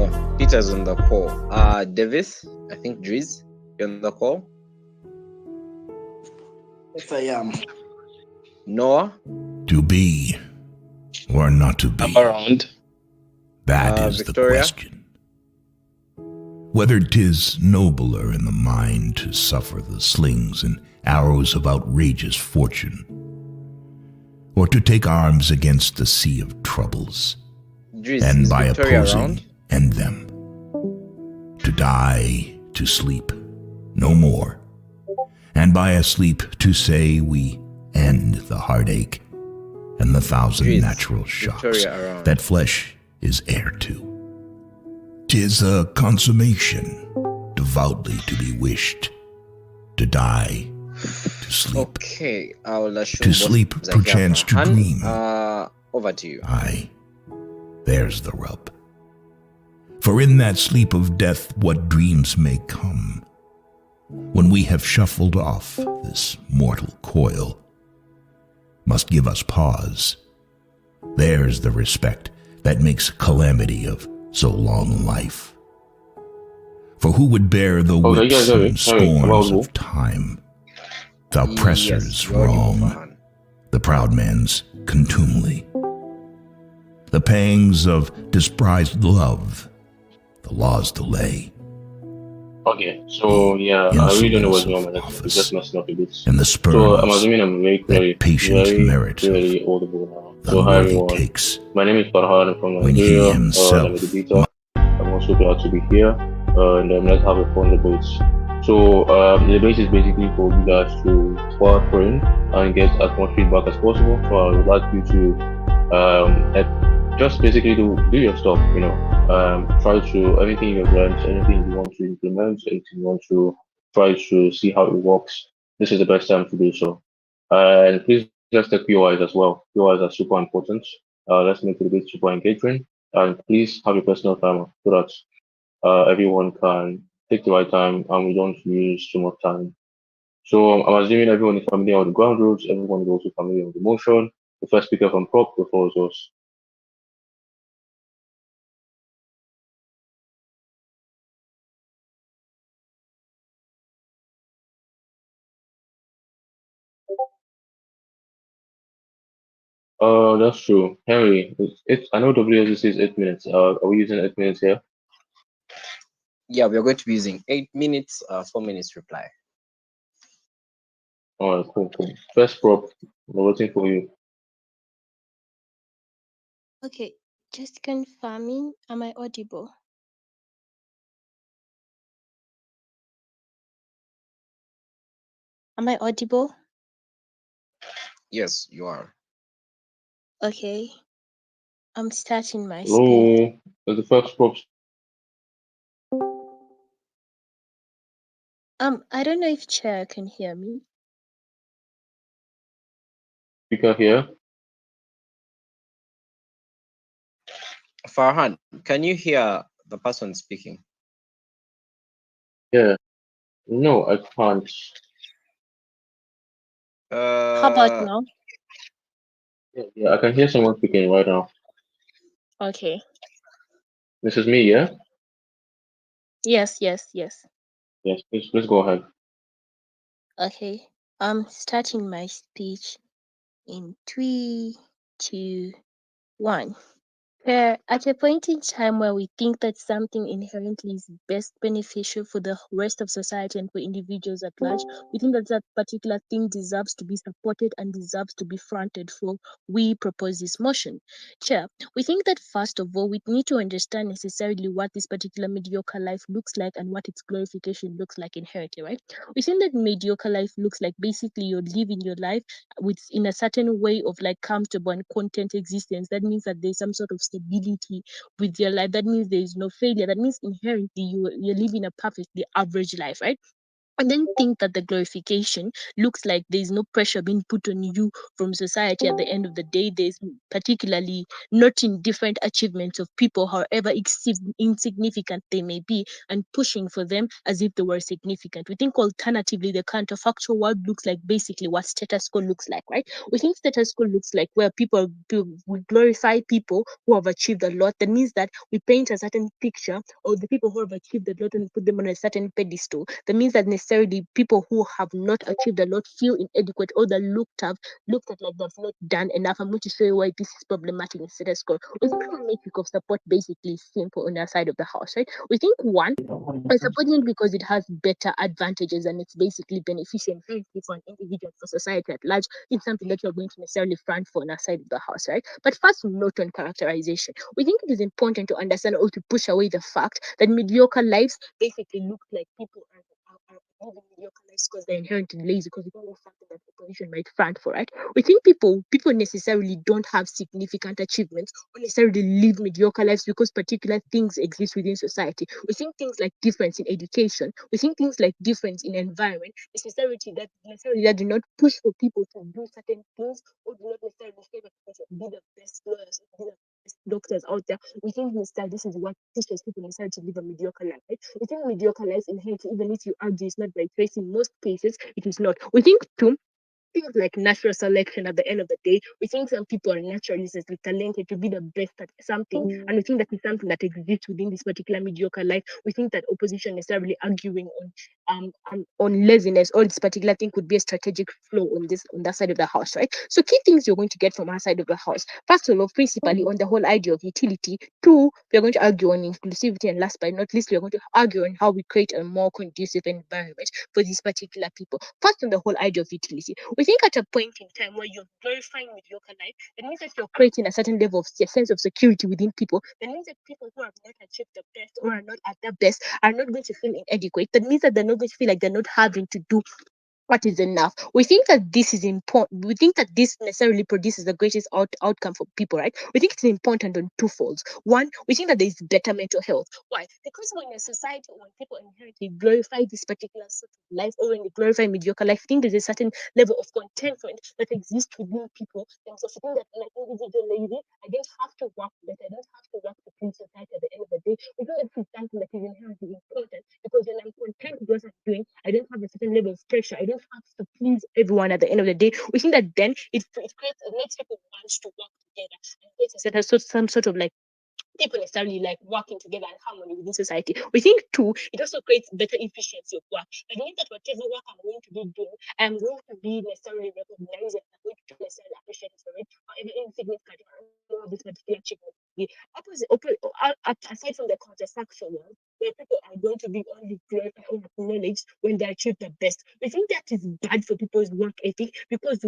Oh, Peter's on the call. Davis, I think Driz, you're on the call. Yes, I am. Noah? To be or not to be? I'm around. That is Victoria? the question. Whether 'tis nobler in the mind to suffer the slings and arrows of outrageous fortune, or to take arms against the sea of troubles, Driz, and is by Victoria opposing around? end them. To die, to sleep, no more, and by a sleep to say we end the heartache and the thousand Driz, natural shocks Victoria around. that flesh is heir to. 'Tis a consummation devoutly to be wished, to die, to sleep. Okay, I'll assume To both sleep, are here. perchance to Han, dream. Over to you. Aye, there's the rub. For in that sleep of death what dreams may come, when we have shuffled off this mortal coil, must give us pause. There's the respect that makes calamity of so long life. For who would bear the whips and scorns of time, the oppressor's you're audible, wrong, Farhan. the proud man's contumely, the pangs of despised love, the law's delay, Okay, so yeah, I really don't know what's going on. Office. It's just messing up a bit. and the So I'm spurs assuming I'm very patience merit very audible now. the So hi worthy everyone. takes My name is Farhan from when he Nigeria. himself I'm a debater. I'm also glad to be here. And let's have a fun debate. So the debate is basically for you guys to squad in and get as much feedback as possible. So I would like you to just basically do your stuff, try to anything you've learned, anything you want to implement, anything you want to try to see how it works. This is the best time to do so. And please just take POIs as well. POIs are super important. Let's make the debate super engaging. And please have a personal timer so that everyone can take the right time and we don't use too much time. So I'm assuming everyone is familiar with the ground rules. Everyone is also familiar with the motion. The first speaker from prop before us. That's true. Henry, I know WSC is 8 minutes. Are we using 8 minutes here? Yeah, we're going to be using 8 minutes, 4 minutes reply. All right, cool. First prop, we're waiting for you. Okay, just confirming, am I audible? Am I audible? Yes, you are. Okay, I'm starting my speech. Hello, the first prop. I don't know if Chair can hear me. Speaker here. Farhan, can you hear the person speaking? Yeah. No, I can't. How about now? Yeah, I can hear someone speaking right now. Okay. This is me, yeah? Yes. Yes, please go ahead. Okay, I'm starting my speech in 3, 2, 1. At a point in time where we think that something inherently is best beneficial for the rest of society and for individuals at large, we think that that particular thing deserves to be supported and deserves to be fronted for, we propose this motion. Chair, we think that first of all, we need to understand necessarily what this particular mediocre life looks like and what its glorification looks like inherently, right? We think that mediocre life looks like basically you're living your life with in a certain way of like comfortable and content existence. That means that there's some sort of stability with your life. That means there is no failure. That means inherently you're living a perfectly average life, right? and then think that the glorification looks like there's no pressure being put on you from society at the end of the day. There's particularly not indifferent achievements of people, however insignificant they may be, and pushing for them as if they were significant. We think alternatively, the counterfactual world looks like basically what status quo looks like, right? We think status quo looks like where we glorify people who have achieved a lot. That means that we paint a certain picture of the people who have achieved a lot and put them on a certain pedestal. That means that necessarily people who have not achieved a lot feel inadequate, or they're looked at like they've not done enough. I'm going to show you why this is problematic in status quo. We think the metric of support basically is simple on our side of the house, right? We think one, we're supporting it because it has better advantages and it's basically beneficial inherently for an individual, for society at large. It's something that you're going to necessarily front for on our side of the house, right? But first, note on characterization. We think it is important to understand or to push away the fact that mediocre lives basically look like people are living mediocre lives because they're inherently lazy, because it's always something that opposition might front for, right? We think people necessarily don't have significant achievements or necessarily live mediocre lives because particular things exist within society. We think things like difference in education, we think things like difference in environment, necessarily that do not push for people to do certain things, or do not necessarily favor people to be the best lawyers, be the best doctors out there. We think instead this is what pushes people necessarily to live a mediocre life, right? We think mediocre life inherently, even if you argue it's not by choice, in most cases it is not. We think too things like natural selection at the end of the day. We think some people are naturally talented to be the best at something, and we think that is something that exists within this particular mediocre life. We think that opposition necessarily arguing on laziness or this particular thing could be a strategic flaw on that side of the house, right? So key things you're going to get from our side of the house. First of all, principally on the whole idea of utility. Two, we're going to argue on inclusivity, and last but not least, we're going to argue on how we create a more conducive environment for these particular people. First, on the whole idea of utility, we think at a point in time where you're glorifying mediocre life, that means that you're creating a certain level of sense of security within people. That means that people who have not achieved the best or are not at their best are not going to feel inadequate. That means that they're not going to feel like they're not having to do what is enough. We think that this is important. We think that this necessarily produces the greatest outcome for people, right? We think it's important on two folds. One, we think that there is better mental health. Why? Because when a society, when people inherently glorify this particular sort of life, or when they glorify mediocre life, I think there's a certain level of contentment that exists within people. And so I think that like individual lady, I don't have to work better. I don't have to work to please society at the end of the day. We think that this is something that is inherently important, because when I'm content with what I'm doing, I don't have a certain level of pressure. I don't have to please everyone at the end of the day. We think that then it makes people want to work together, and it's some sort of like people necessarily like working together and harmony within society. We think too, it also creates better efficiency of work. It means that whatever work I'm going to be doing, I'm going to be necessarily recognized, and I'm going to necessarily appreciate for it, however insignificant this particular achievement. The aside from the counterfactual one, where people are going to be only glorified or acknowledged when they achieve the best. We think that is bad for people's work ethic, because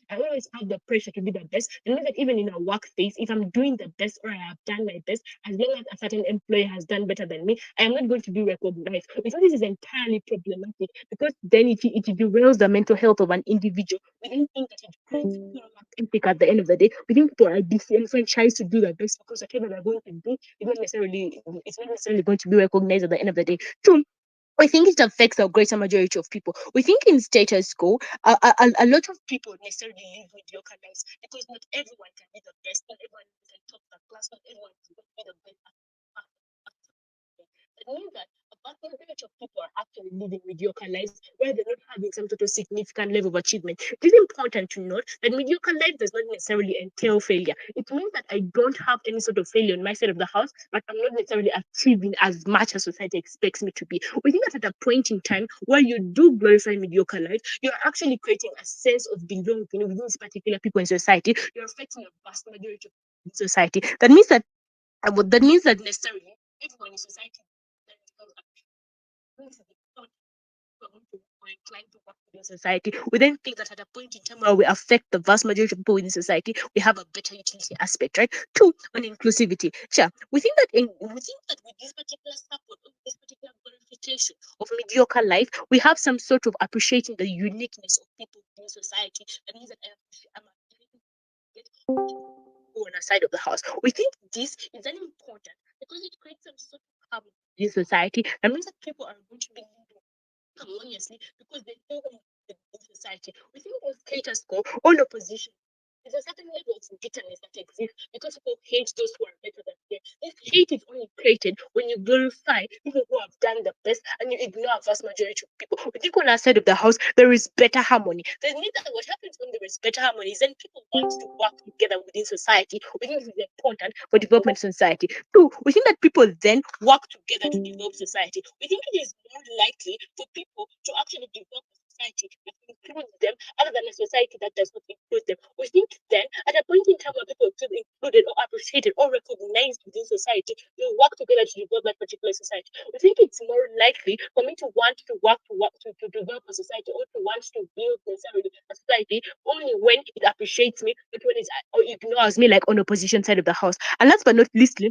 I always have the pressure to be the best. And that even in a workspace, if I'm doing the best or I have done my best, as long as a certain employee has done better than me, I am not going to be recognized. We think this is entirely problematic, because then it derails the mental health of an individual. We don't think that it creates poor work ethic at the end of the day. We think people are disenfranchised to do their best, because whatever they're going to do, it's not necessarily going to be recognized at the end of the day. Two, I think it affects a greater majority of people. We think in status quo, a lot of people necessarily live mediocre lives, because not everyone can be the best, not everyone can top the class, not everyone can be the best. It means that a vast majority of people are actually living mediocre lives, where they're not having some sort of significant level of achievement. It is important to note that mediocre life does not necessarily entail failure. It means that I don't have any sort of failure on my side of the house, but I'm not necessarily achieving as much as society expects me to be. We think that at a point in time where you do glorify mediocre life, you're actually creating a sense of belonging within these particular people in society. You're affecting a vast majority of society. That means that necessarily everyone in society or inclined to work within society. We then think that at a point in time where we affect the vast majority of people within society, we have a better utility aspect, right? Two, on inclusivity. Sure, we think that with this particular support, this particular glorification of mediocre life, we have some sort of appreciating the uniqueness of people in society. That means that I'm on a side of the house. We think this is very important, because it creates some sort of harmony in society. That means that people are going to be living harmoniously because they think in society. We think of status quo on opposition. There's a certain level of bitterness that exists because people hate those who are better than them. This hate is only created when you glorify people who have done the best and you ignore a vast majority of people. We think on our side of the house there is better harmony. There's neither what happens when there is better harmony is then people want to work together within society. We think this is important for development of society. Two, we think that people then work together to develop society. We think it is more likely for people to actually develop a society that includes them other than a society that does not include them. We think then at a point in time where people feel included or appreciated or recognized within society, they work together to develop that particular society. We think it's more likely for me to want to work to develop a society or to want to build necessarily a society only when it appreciates me, but when it or ignores me, like on opposition side of the house. And last but not least,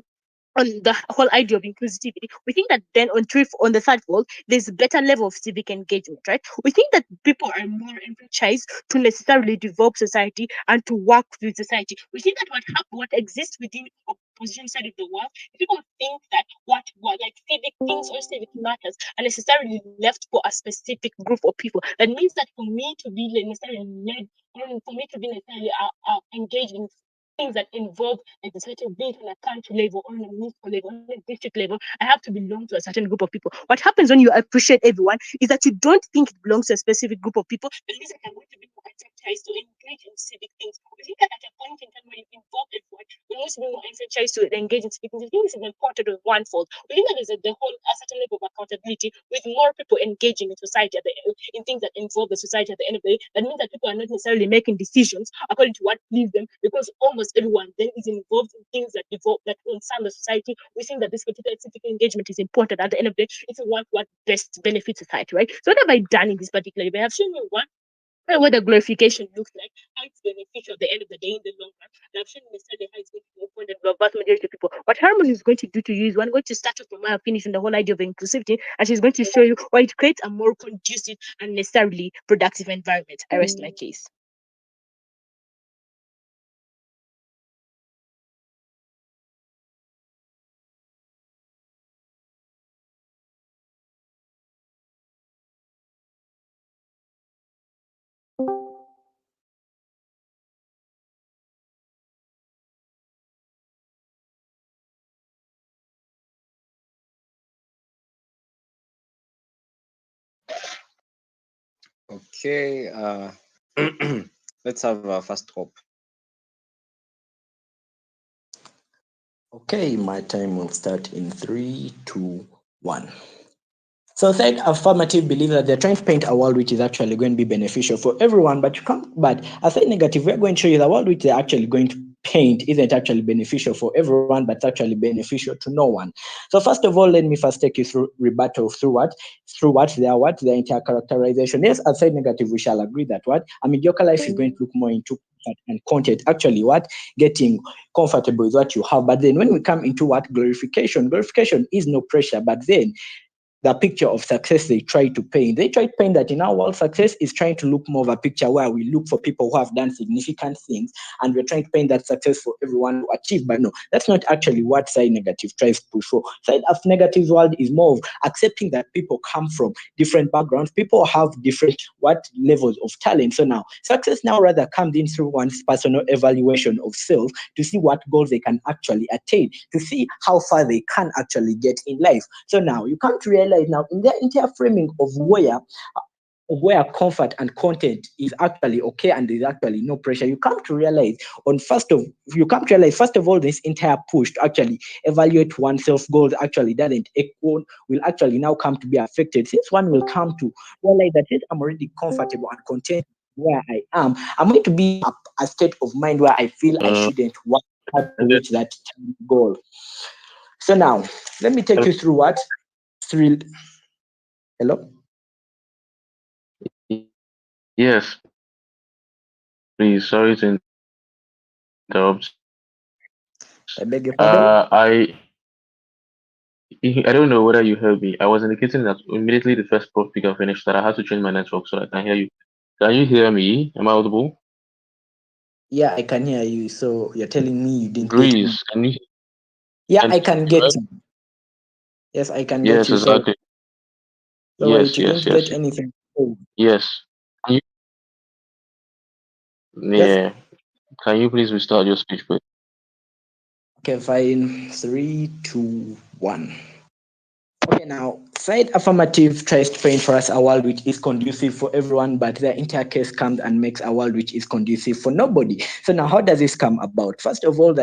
on the whole idea of inclusivity, we think that then on the third fold, there's a better level of civic engagement, right? We think that people are more enfranchised to necessarily develop society and to work with society. We think that what exists within opposition side of the world, people think that what like civic things or civic matters are necessarily left for a specific group of people. That means that for me to be necessarily led, or for me to be necessarily engaged in things that involve like a certain bit on a country level or on a municipal level, on a district level, I have to belong to a certain group of people. What happens when you appreciate everyone is that you don't think it belongs to a specific group of people. It means that I'm going to be more enfranchised to engage in civic things. I think that at a point in time where you involve everyone, you're also be more enfranchised to engage in civic things. I think this is important of one fold. We think that there's the whole a certain level of accountability with more people engaging in society in things that involve the society at the end of the day. That means that people are not necessarily making decisions according to what pleases them because almost everyone then is involved in things that concern the society. We think that this particular civic engagement is important at the end of the day. It's what best benefits society, right? So what have I done in this particular debate? I have shown you what the glorification looks like, how it's beneficial at the end of the day in the long run. And I've shown you necessarily how it's going to be important for the vast majority of people. What Hermon is going to do to you is one going to start off from my finish on the whole idea of inclusivity, and she's going to show you why it creates a more conducive and necessarily productive environment. I rest my case. Okay, let's have our first hope. Okay, my time will start in 3, 2, 1. So side affirmative believe that they're trying to paint a world which is actually going to be beneficial for everyone, but you can't. But as side negative, we're going to show you the world which they're actually going to paint isn't actually beneficial for everyone, but it's actually beneficial to no one. So first of all, let me first take you through rebuttal through their entire characterization. Yes, as side negative, we shall agree that a mediocre life is going to look more into and content, actually getting comfortable with what you have. But then when we come into glorification is no pressure, but then the picture of success they try to paint. They try to paint that in our world, success is trying to look more of a picture where we look for people who have done significant things, and we're trying to paint that success for everyone to achieve. But no, that's not actually what side negative tries to push for. Side of negative world is more of accepting that people come from different backgrounds. People have different levels of talent. So now success now rather comes in through one's personal evaluation of self to see what goals they can actually attain, to see how far they can actually get in life. So now you come to realize now in their entire framing of where comfort and content is actually okay and there's actually no pressure, you come to realize first of all this entire push to actually evaluate oneself goals actually doesn't equal, will actually now come to be affected, since one will come to realize that since I'm already comfortable and content where I am, I'm going to be a state of mind where I feel I shouldn't work hard to reach that goal. So now let me take you through Hello? Yes, please. Sorry to interrupt. I beg your pardon? I don't know whether you heard me. I was indicating that immediately the first speaker finished that I had to change my network so I can hear you. Can you hear me? Am I audible? Yeah, I can hear you. So you're telling me you didn't get me? Breeze, can you? Yeah, I can get you. Yes, I can get Yes, you. So exactly. So wait, Yes, you yes, didn't yes, get anything. Oh, yes. Can yes. yeah. Can you please restart your speech, please? Okay, fine. 3, 2, 1. Okay, now side affirmative tries to paint for us a world which is conducive for everyone, but the entire case comes and makes a world which is conducive for nobody. So now, how does this come about? First of all,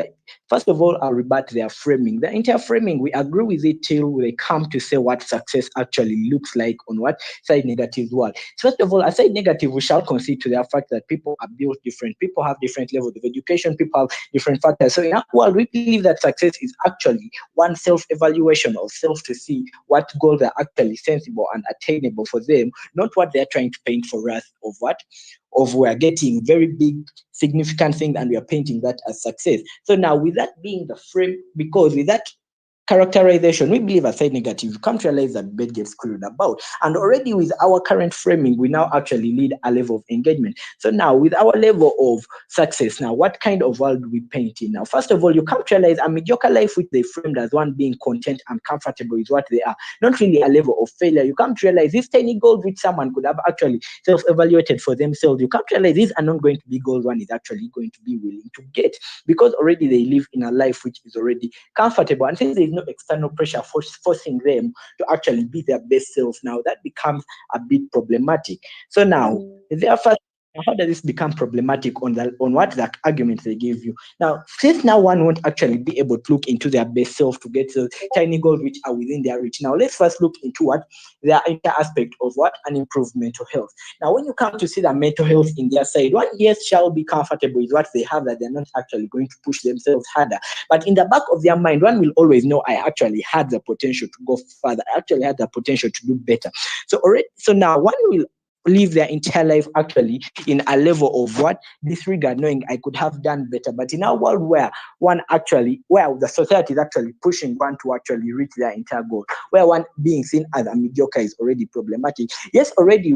I'll rebut their framing. The entire framing, we agree with it till they come to say what success actually looks like on what side negative world. First of all, aside negative, we shall concede to the fact that people are built different. People have different levels of education. People have different factors. So in our world, we believe that success is actually one self-evaluation of self to see what goals are actually sensible and attainable for them, not what they're trying to paint for us of we're getting very big significant things and we are painting that as success. So now with that being the frame, because with that characterization, we believe aside negative, you can't realize that bed gets screwed about. And already with our current framing, we now actually lead a level of engagement. So now with our level of success, now what kind of world do we paint in? Now, first of all, you can't realize a mediocre life which they framed as one being content and comfortable is what they are, not really a level of failure. You can't realize these tiny goals which someone could have actually self-evaluated for themselves. You can't realize these are not going to be goals one is actually going to be willing to get, because already they live in a life which is already comfortable, and since there is no external pressure forcing them to actually be their best self, now that becomes a bit problematic. So now, therefore, how does this become problematic on what the argument they give you? Now, since now one won't actually be able to look into their best self to get those tiny goals which are within their reach. Now, let's first look into what their inter aspect of what an improved mental health. Now, when you come to see the mental health in their side, one yes shall be comfortable with what they have, that they're not actually going to push themselves harder. But in the back of their mind, one will always know I actually had the potential to go further. I actually had the potential to do better. So now one will live their entire life actually in a level of what disregard, knowing I could have done better. But in a world where where the society is actually pushing one to actually reach their entire goal, where one being seen as a mediocre is already problematic. Yes, already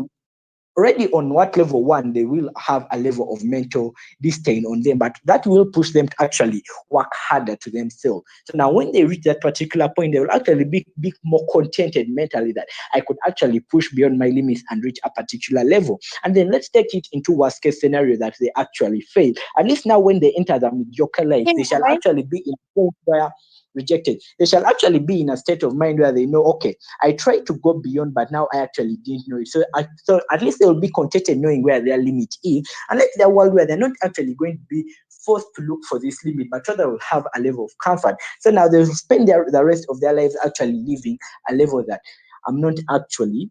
on what level one, they will have a level of mental disdain on them, but that will push them to actually work harder to themselves. So now when they reach that particular point, they will actually be more contented mentally that I could actually push beyond my limits and reach a particular level. And then let's take it into worst case scenario that they actually fail. At least now when they enter the mediocre life, they shall actually be in a point where rejected. They shall actually be in a state of mind where they know, okay, I tried to go beyond, but now I actually didn't know it. So at least they will be contented knowing where their limit is. And let their world where they're not actually going to be forced to look for this limit, but rather will have a level of comfort. So now they'll spend the rest of their lives actually living a level that I'm not actually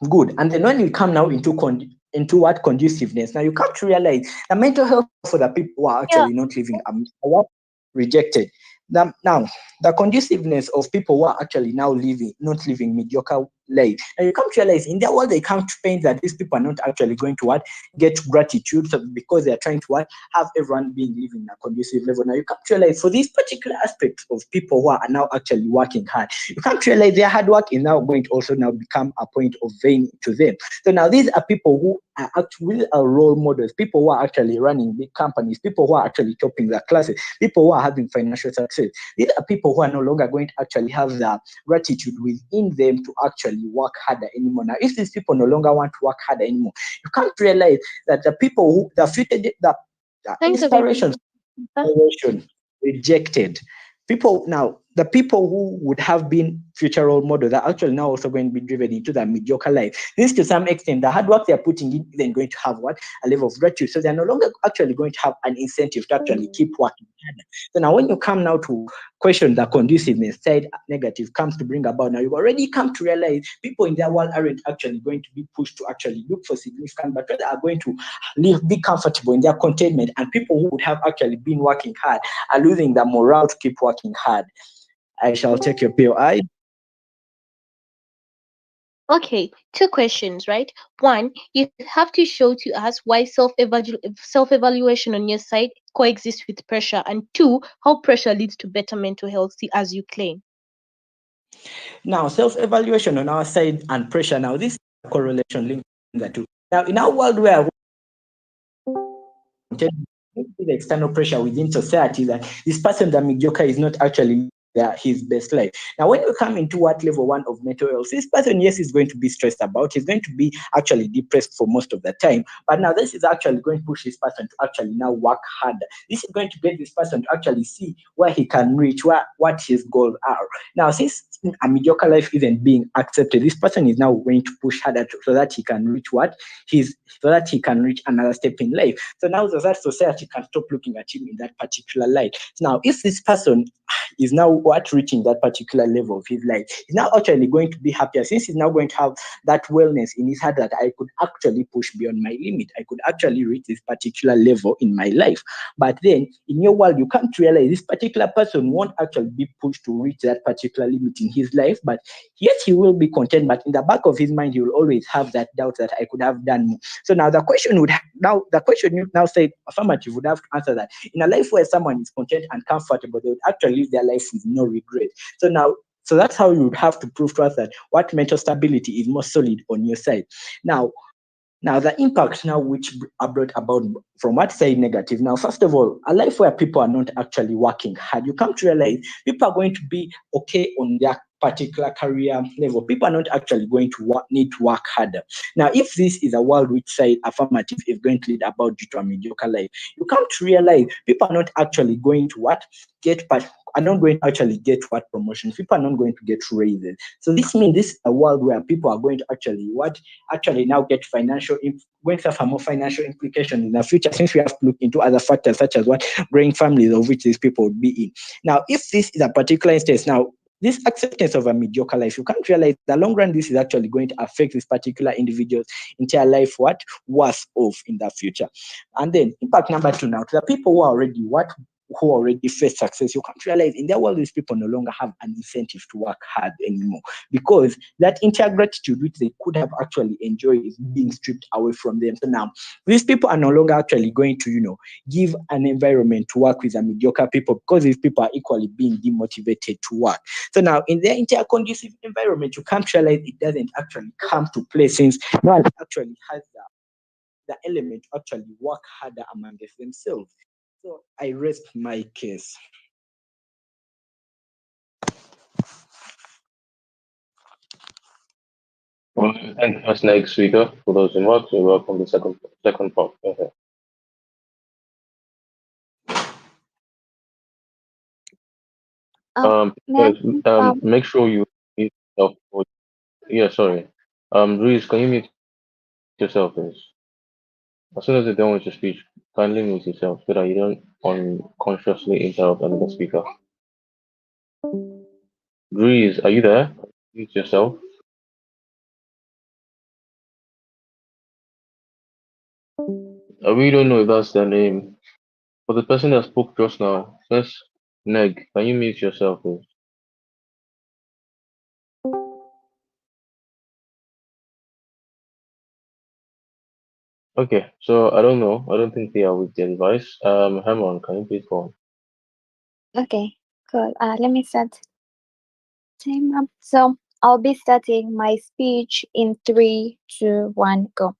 good. And then when you come now into what conduciveness, now you come to realize the mental health for the people who are actually not living rejected. Now, the conduciveness of people who are actually now not living mediocre life. And you come to realize in their world, they come to paint that these people are not actually going to get gratitude because they are trying to have everyone being living in a conducive level. Now you come to realize for these particular aspects of people who are now actually working hard, you come to realize their hard work is now going to also now become a point of vain to them. So now these are people who are actually role models, people who are actually running big companies, people who are actually topping their classes, people who are having financial success. These are people who are no longer going to actually have the gratitude within them to actually work harder anymore. Now, if these people no longer want to work harder anymore, you can't realize that the people who the future the inspiration rejected. People now, the people who would have been future role models are actually now also going to be driven into that mediocre life. This, to some extent, the hard work they're putting in isn't going to have a level of gratitude. So they're no longer actually going to have an incentive to actually keep working harder. So now when you come now to question the conduciveness side negative comes to bring about, now you've already come to realize people in their world aren't actually going to be pushed to actually look for significant, but rather are going to be comfortable in their contentment. And people who would have actually been working hard are losing the morale to keep working hard. I shall take your POI. Okay, two questions, right? One, you have to show to us why self-evaluation on your side coexists with pressure, and two, how pressure leads to better mental health, as you claim. Now, self-evaluation on our side and pressure. Now, this is a correlation link the two. Now, in our world where the external pressure within society that this person, the mediocre, is not actually his best life. Now, when you come into what level 1 of mental health, this person, yes, is going to be stressed about. He's going to be actually depressed for most of the time. But now this is actually going to push this person to actually now work harder. This is going to get this person to actually see where he can reach, what his goals are. Now, since a mediocre life isn't being accepted, this person is now going to push harder so that he can reach another step in life. So now that society can stop looking at him in that particular light. Now, if this person is now reaching that particular level of his life, he's now actually going to be happier, since he's now going to have that wellness in his heart that I could actually push beyond my limit. I could actually reach this particular level in my life. But then in your world, you come to realize this particular person won't actually be pushed to reach that particular limit in his life. But yes, he will be content, but in the back of his mind, he will always have that doubt that I could have done more. So now the question you now say affirmative would have to answer that. In a life where someone is content and comfortable, they would actually live their life with no regret. So that's how you would have to prove to us that what mental stability is more solid on your side. Now the impact now which are brought about from what side negative. Now, first of all, a life where people are not actually working hard, you come to realize people are going to be okay on their particular career level. People are not actually going to need to work harder. Now, if this is a world which side affirmative is going to lead about due to a mediocre life, you come to realize people are not actually going to are not going to actually get promotions. People are not going to get raises. So this means this is a world where people are going to actually now get going to have more financial implications in the future, since we have to look into other factors such as what growing families of which these people would be in. Now, if this is a particular instance, now this acceptance of a mediocre life, you can't realize in the long run this is actually going to affect this particular individual's entire life worse off in the future. And then impact number 2 now, to the people who already face success, you can't realize in their world these people no longer have an incentive to work hard anymore, because that entire gratitude which they could have actually enjoyed is being stripped away from them. So now these people are no longer actually going to give an environment to work with a mediocre people, because these people are equally being demotivated to work. So now in their entire conducive environment, you can't realize it doesn't actually come to play, since no one actually has the element to actually work harder amongst themselves. So I rest my case. Well, thank you, first next speaker, for those remarks. We welcome the second part. Okay. Make sure you mute yourself. Yeah, sorry. Reese, can you mute yourself, please? As soon as you're done with your speech, kindly mute yourself so that you don't unconsciously interrupt another speaker. Reese, are you there? Mute yourself. I really don't know if that's their name. For the person that spoke just now, first, Neg, can you mute yourself, please? Okay, so I don't know. I don't think they are with their device. Hermon, can you please go on? Okay, cool. Let me start. So I'll be starting my speech in 3, 2, 1, go.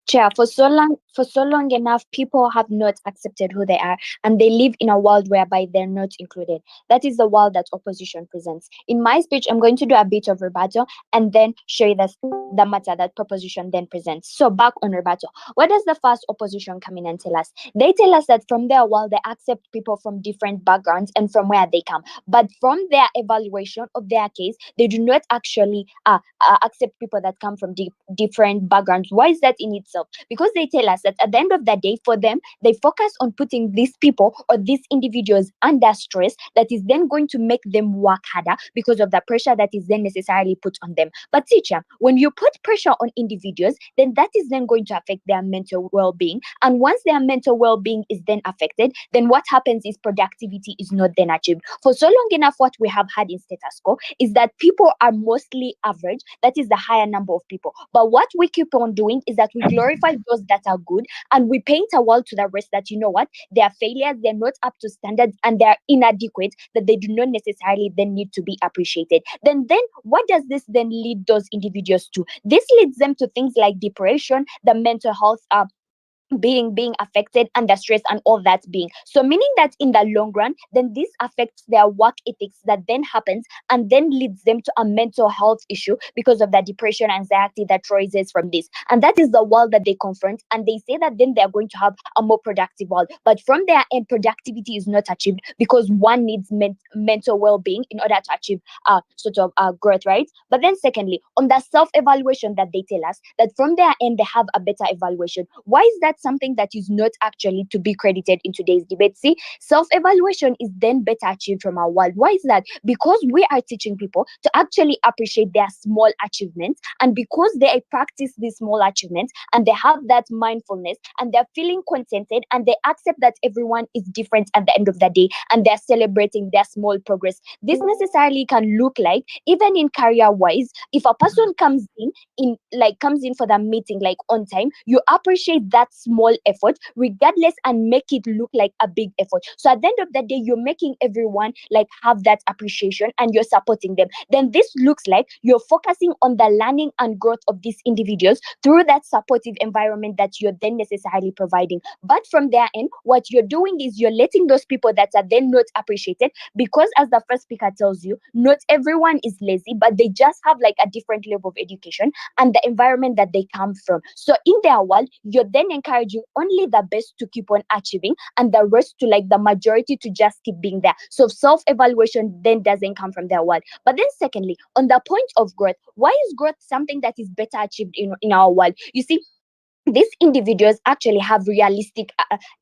Chair, for so long enough, people have not accepted who they are, and they live in a world whereby they're not included. That is the world that opposition presents. In my speech, I'm going to do a bit of rebuttal and then show you the matter that proposition then presents. So back on rebuttal, what does the first opposition come in and tell us? They tell us that from their world, they accept people from different backgrounds and from where they come. But from their evaluation of their case, they do not actually accept people that come from different backgrounds. Why is that in itself? Because they tell us that at the end of the day, for them, they focus on putting these people or these individuals under stress that is then going to make them work harder because of the pressure that is then necessarily put on them. But teacher, when you put pressure on individuals, then that is then going to affect their mental well-being. And once their mental well-being is then affected, then what happens is productivity is not then achieved. For so long enough, what we have had in status quo is that people are mostly average. That is the higher number of people. But what we keep on doing is that we glorify those that are good, and we paint a wall to the rest that, you know what, they are failures, they're not up to standards, and they're inadequate, that they do not necessarily then need to be appreciated. Then what does this then lead those individuals to? This leads them to things like depression, the mental health being affected, and the stress and all that being. So meaning that in the long run, then this affects their work ethics, that then happens and then leads them to a mental health issue because of the depression, anxiety that rises from this. And that is the world that they confront, and they say that then they're going to have a more productive world. But from their end, productivity is not achieved because one needs mental well-being in order to achieve sort of growth, right? But then secondly, on the self-evaluation that they tell us that from their end they have a better evaluation. Why is that something that is not actually to be credited in today's debate? See, self-evaluation is then better achieved from our world. Why is that? Because we are teaching people to actually appreciate their small achievements, and because they practice these small achievements and they have that mindfulness and they're feeling contented and they accept that everyone is different at the end of the day and they're celebrating their small progress. This necessarily can look like, even in career wise, if a person comes in for the meeting like on time, you appreciate that small effort regardless and make it look like a big effort. So at the end of the day, you're making everyone like have that appreciation and you're supporting them. Then this looks like you're focusing on the learning and growth of these individuals through that supportive environment that you're then necessarily providing. But from their end, what you're doing is you're letting those people that are then not appreciated, because as the first speaker tells you, not everyone is lazy, but they just have like a different level of education and the environment that they come from. So in their world, you're then encouraging only the best to keep on achieving and the rest to like the majority to just keep being there. So self-evaluation then doesn't come from their world. But then secondly, on the point of growth, why is growth something that is better achieved in our world? You see, these individuals actually have realistic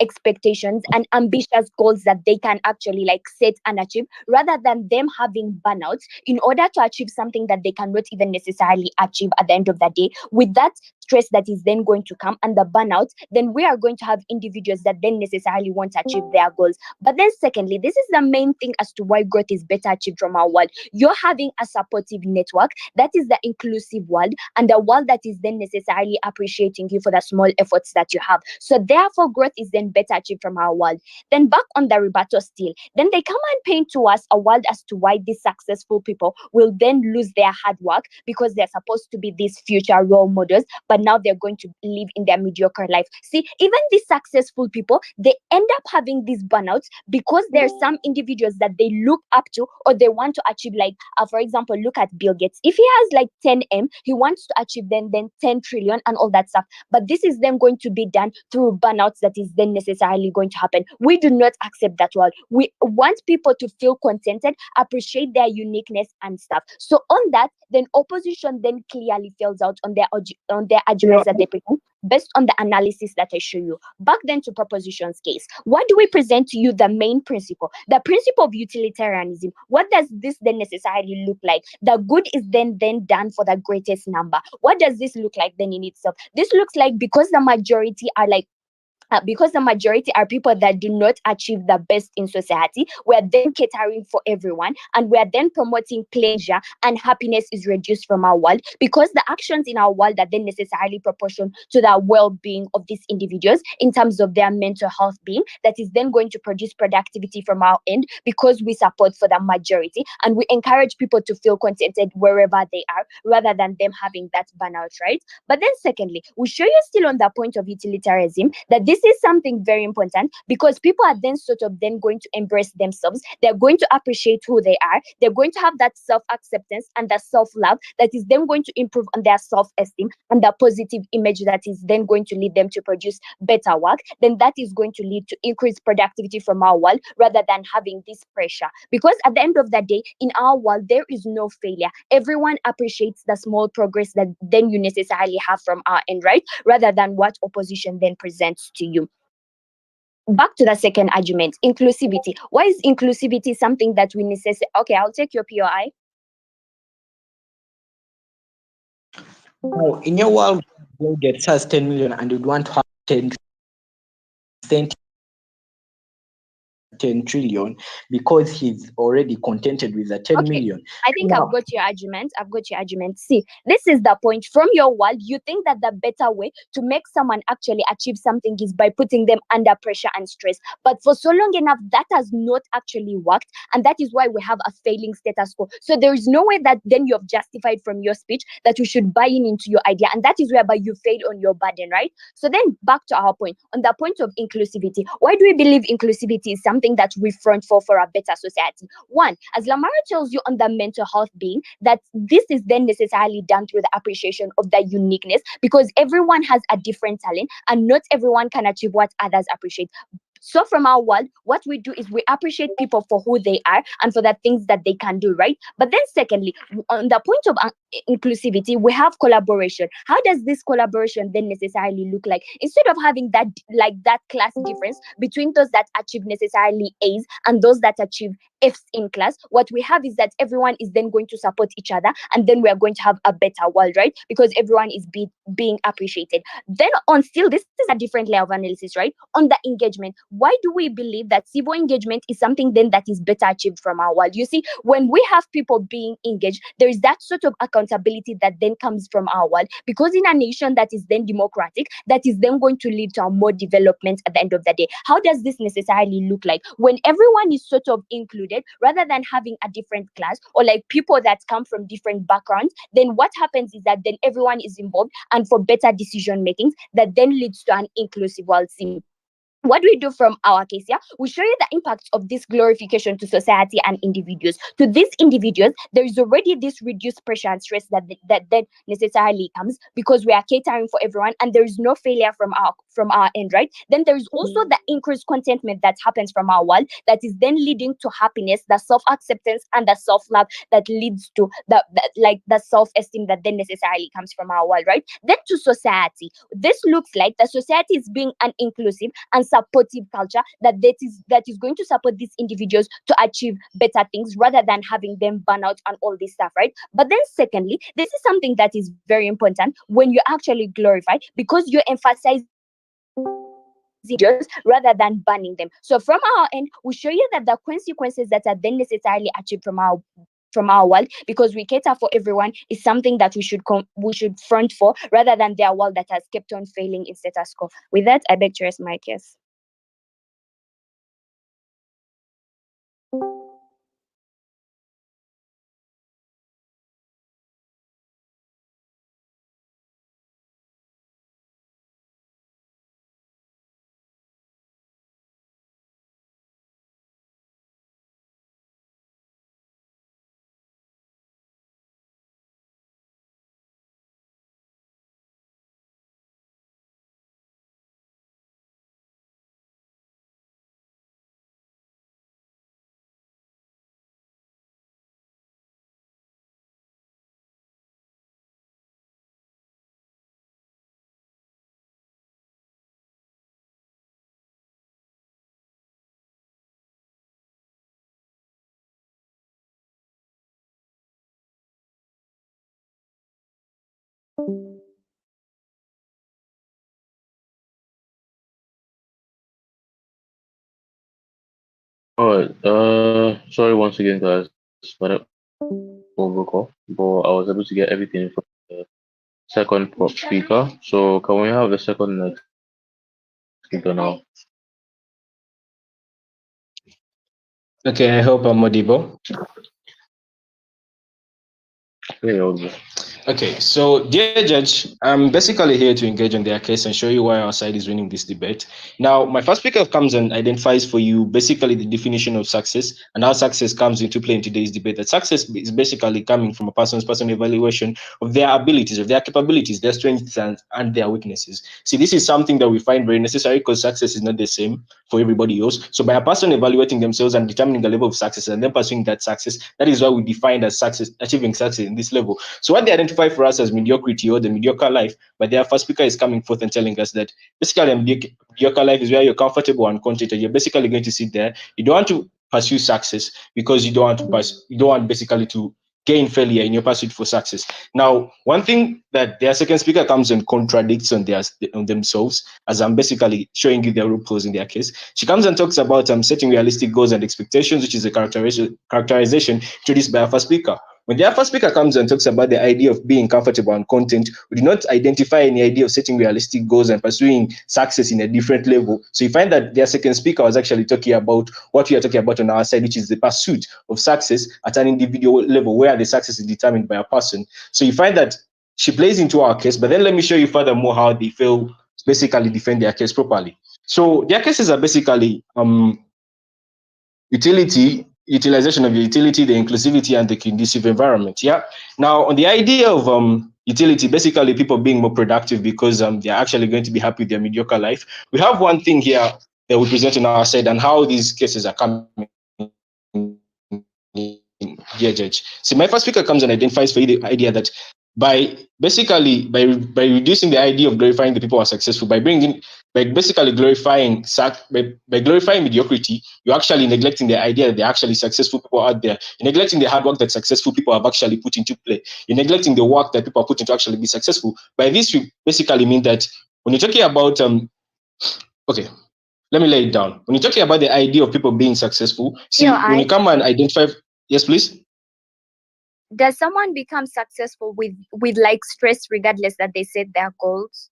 expectations and ambitious goals that they can actually like set and achieve, rather than them having burnouts in order to achieve something that they cannot even necessarily achieve at the end of the day. With that stress that is then going to come and the burnout, then we are going to have individuals that then necessarily want to achieve their goals. But then secondly, this is the main thing as to why growth is better achieved from our world. You're having a supportive network that is the inclusive world, and a world that is then necessarily appreciating you for the small efforts that you have. So therefore, growth is then better achieved from our world. Then back on the rebuttal still, then they come and paint to us a world as to why these successful people will then lose their hard work because they're supposed to be these future role models, but now they're going to live in their mediocre life. See, even these successful people, they end up having these burnouts because there's some individuals that they look up to or they want to achieve. Like, for example, look at Bill Gates. If he has like 10M, he wants to achieve then 10 trillion and all that stuff. But this is then going to be done through burnouts that is then necessarily going to happen. We do not accept that world. We want people to feel contented, appreciate their uniqueness and stuff. So on that, then opposition then clearly fails out on their arguments that they present based on the analysis that I show you. Back then to proposition's case, what do we present to you? The main principle, the principle of utilitarianism. What does this then necessarily look like? The good is then done for the greatest number. What does this look like then in itself? This looks like because the majority are like because the majority are people that do not achieve the best in society, we're then catering for everyone and we're then promoting pleasure, and happiness is reduced from our world because the actions in our world are then necessarily proportional to the well-being of these individuals in terms of their mental health being, that is then going to produce productivity from our end because we support for the majority and we encourage people to feel contented wherever they are rather than them having that burnout, right? But then secondly, we show you still on the point of utilitarianism that this is something very important because people are then sort of then going to embrace themselves. They're going to appreciate who they are. They're going to have that self-acceptance and that self-love that is then going to improve on their self-esteem and the positive image that is then going to lead them to produce better work. Then that is going to lead to increased productivity from our world rather than having this pressure. Because at the end of the day, in our world, there is no failure. Everyone appreciates the small progress that then you necessarily have from our end, right? Rather than what opposition then presents to you. Back to the second argument, inclusivity. Why is inclusivity something that we necessitate? Okay, I'll take your POI. Now, in your world, Bill Gates has 10 million and you'd want to have 10 Synthia 10 trillion because he's already contented with the 10 Okay. million. I think Now, I've got your argument. See, this is the point. From your world, you think that the better way to make someone actually achieve something is by putting them under pressure and stress. But for so long enough, that has not actually worked. And that is why we have a failing status quo. So there is no way that then you have justified from your speech that you should buy into your idea. And that is whereby you fail on your burden, right? So then back to our point, on the point of inclusivity. Why do we believe inclusivity is something that we front for a better society? One, as Lamaro tells you on the mental health being, that this is then necessarily done through the appreciation of the uniqueness, because everyone has a different talent and not everyone can achieve what others appreciate. So from our world, what we do is we appreciate people for who they are and for the things that they can do, right? But then secondly, on the point of inclusivity, we have collaboration. How does this collaboration then necessarily look like? Instead of having that class difference between those that achieve necessarily A's and those that achieve F's in class, what we have is that everyone is then going to support each other, and then we are going to have a better world, right? Because everyone is being appreciated. Then on still, this is a different layer of analysis, right? On the engagement, why do we believe that civil engagement is something then that is better achieved from our world? You see, when we have people being engaged, there is that sort of accountability that then comes from our world, because in a nation that is then democratic, that is then going to lead to more development at the end of the day. How does this necessarily look like? When everyone is sort of included, rather than having a different class or like people that come from different backgrounds, then what happens is that then everyone is involved and for better decision making that then leads to an inclusive world scene. What do we do from our case here? We show you the impacts of this glorification to society and individuals. To these individuals, there is already this reduced pressure and stress that then necessarily comes because we are catering for everyone and there is no failure from our end, right? Then there is also the increased contentment that happens from our world that is then leading to happiness, the self-acceptance and the self-love that leads to the self-esteem that then necessarily comes from our world, right? Then to society, this looks like the society is being an inclusive and supportive culture that is going to support these individuals to achieve better things rather than having them burn out and all this stuff, right? But then secondly, this is something that is very important when you actually glorify, because you emphasize rather than banning them. So from our end, we show you that the consequences that are then necessarily achieved from our world, because we cater for everyone, is something that we should front for rather than their world that has kept on failing in status quo. With that, I beg to rest my case. Alright, sorry once again, guys, for that overcall, but I was able to get everything from the second prop speaker. So can we have the second next speaker now? Okay, I hope I'm audible. Yeah, okay. Okay, so dear judge, I'm basically here to engage on their case and show you why our side is winning this debate. Now, my first speaker comes and identifies for you basically the definition of success and how success comes into play in today's debate. That success is basically coming from a person's personal evaluation of their abilities, of their capabilities, their strengths and their weaknesses. See, this is something that we find very necessary because success is not the same for everybody else. So by a person evaluating themselves and determining the level of success and then pursuing that success, that is what we define as success, achieving success in this level. So what they identify for us as mediocrity or the mediocre life, but their first speaker is coming forth and telling us that basically a mediocre life is where you're comfortable and contented. You're basically going to sit there. You don't want to pursue success because you don't want basically to gain failure in your pursuit for success. Now, one thing that their second speaker comes and contradicts on themselves, as I'm basically showing you their loopholes in their case. She comes and talks about setting realistic goals and expectations, which is a characterization introduced by our first speaker. When the first speaker comes and talks about the idea of being comfortable and content, we do not identify any idea of setting realistic goals and pursuing success in a different level. So you find that their second speaker was actually talking about what we are talking about on our side, which is the pursuit of success at an individual level, where the success is determined by a person. So you find that she plays into our case, but then let me show you furthermore how they fail to basically defend their case properly. So their cases are basically utilization of the utility, the inclusivity, and the conducive environment. Yeah. Now, on the idea of utility, basically people being more productive because they're actually going to be happy with their mediocre life. We have one thing here that we present on our side and how these cases are coming. Dear Judge. So my first speaker comes and identifies for you the idea that by reducing the idea of glorifying the people who are successful, by basically glorifying mediocrity, you're actually neglecting the idea that there are actually successful people out there. You're neglecting the hard work that successful people have actually put into play. You're neglecting the work that people are putting to actually be successful. By this, we basically mean that when you're talking about okay, let me lay it down. When you're talking about the idea of people being successful, see, when you come and identify, yes, please. Does someone become successful with like stress regardless that they set their goals?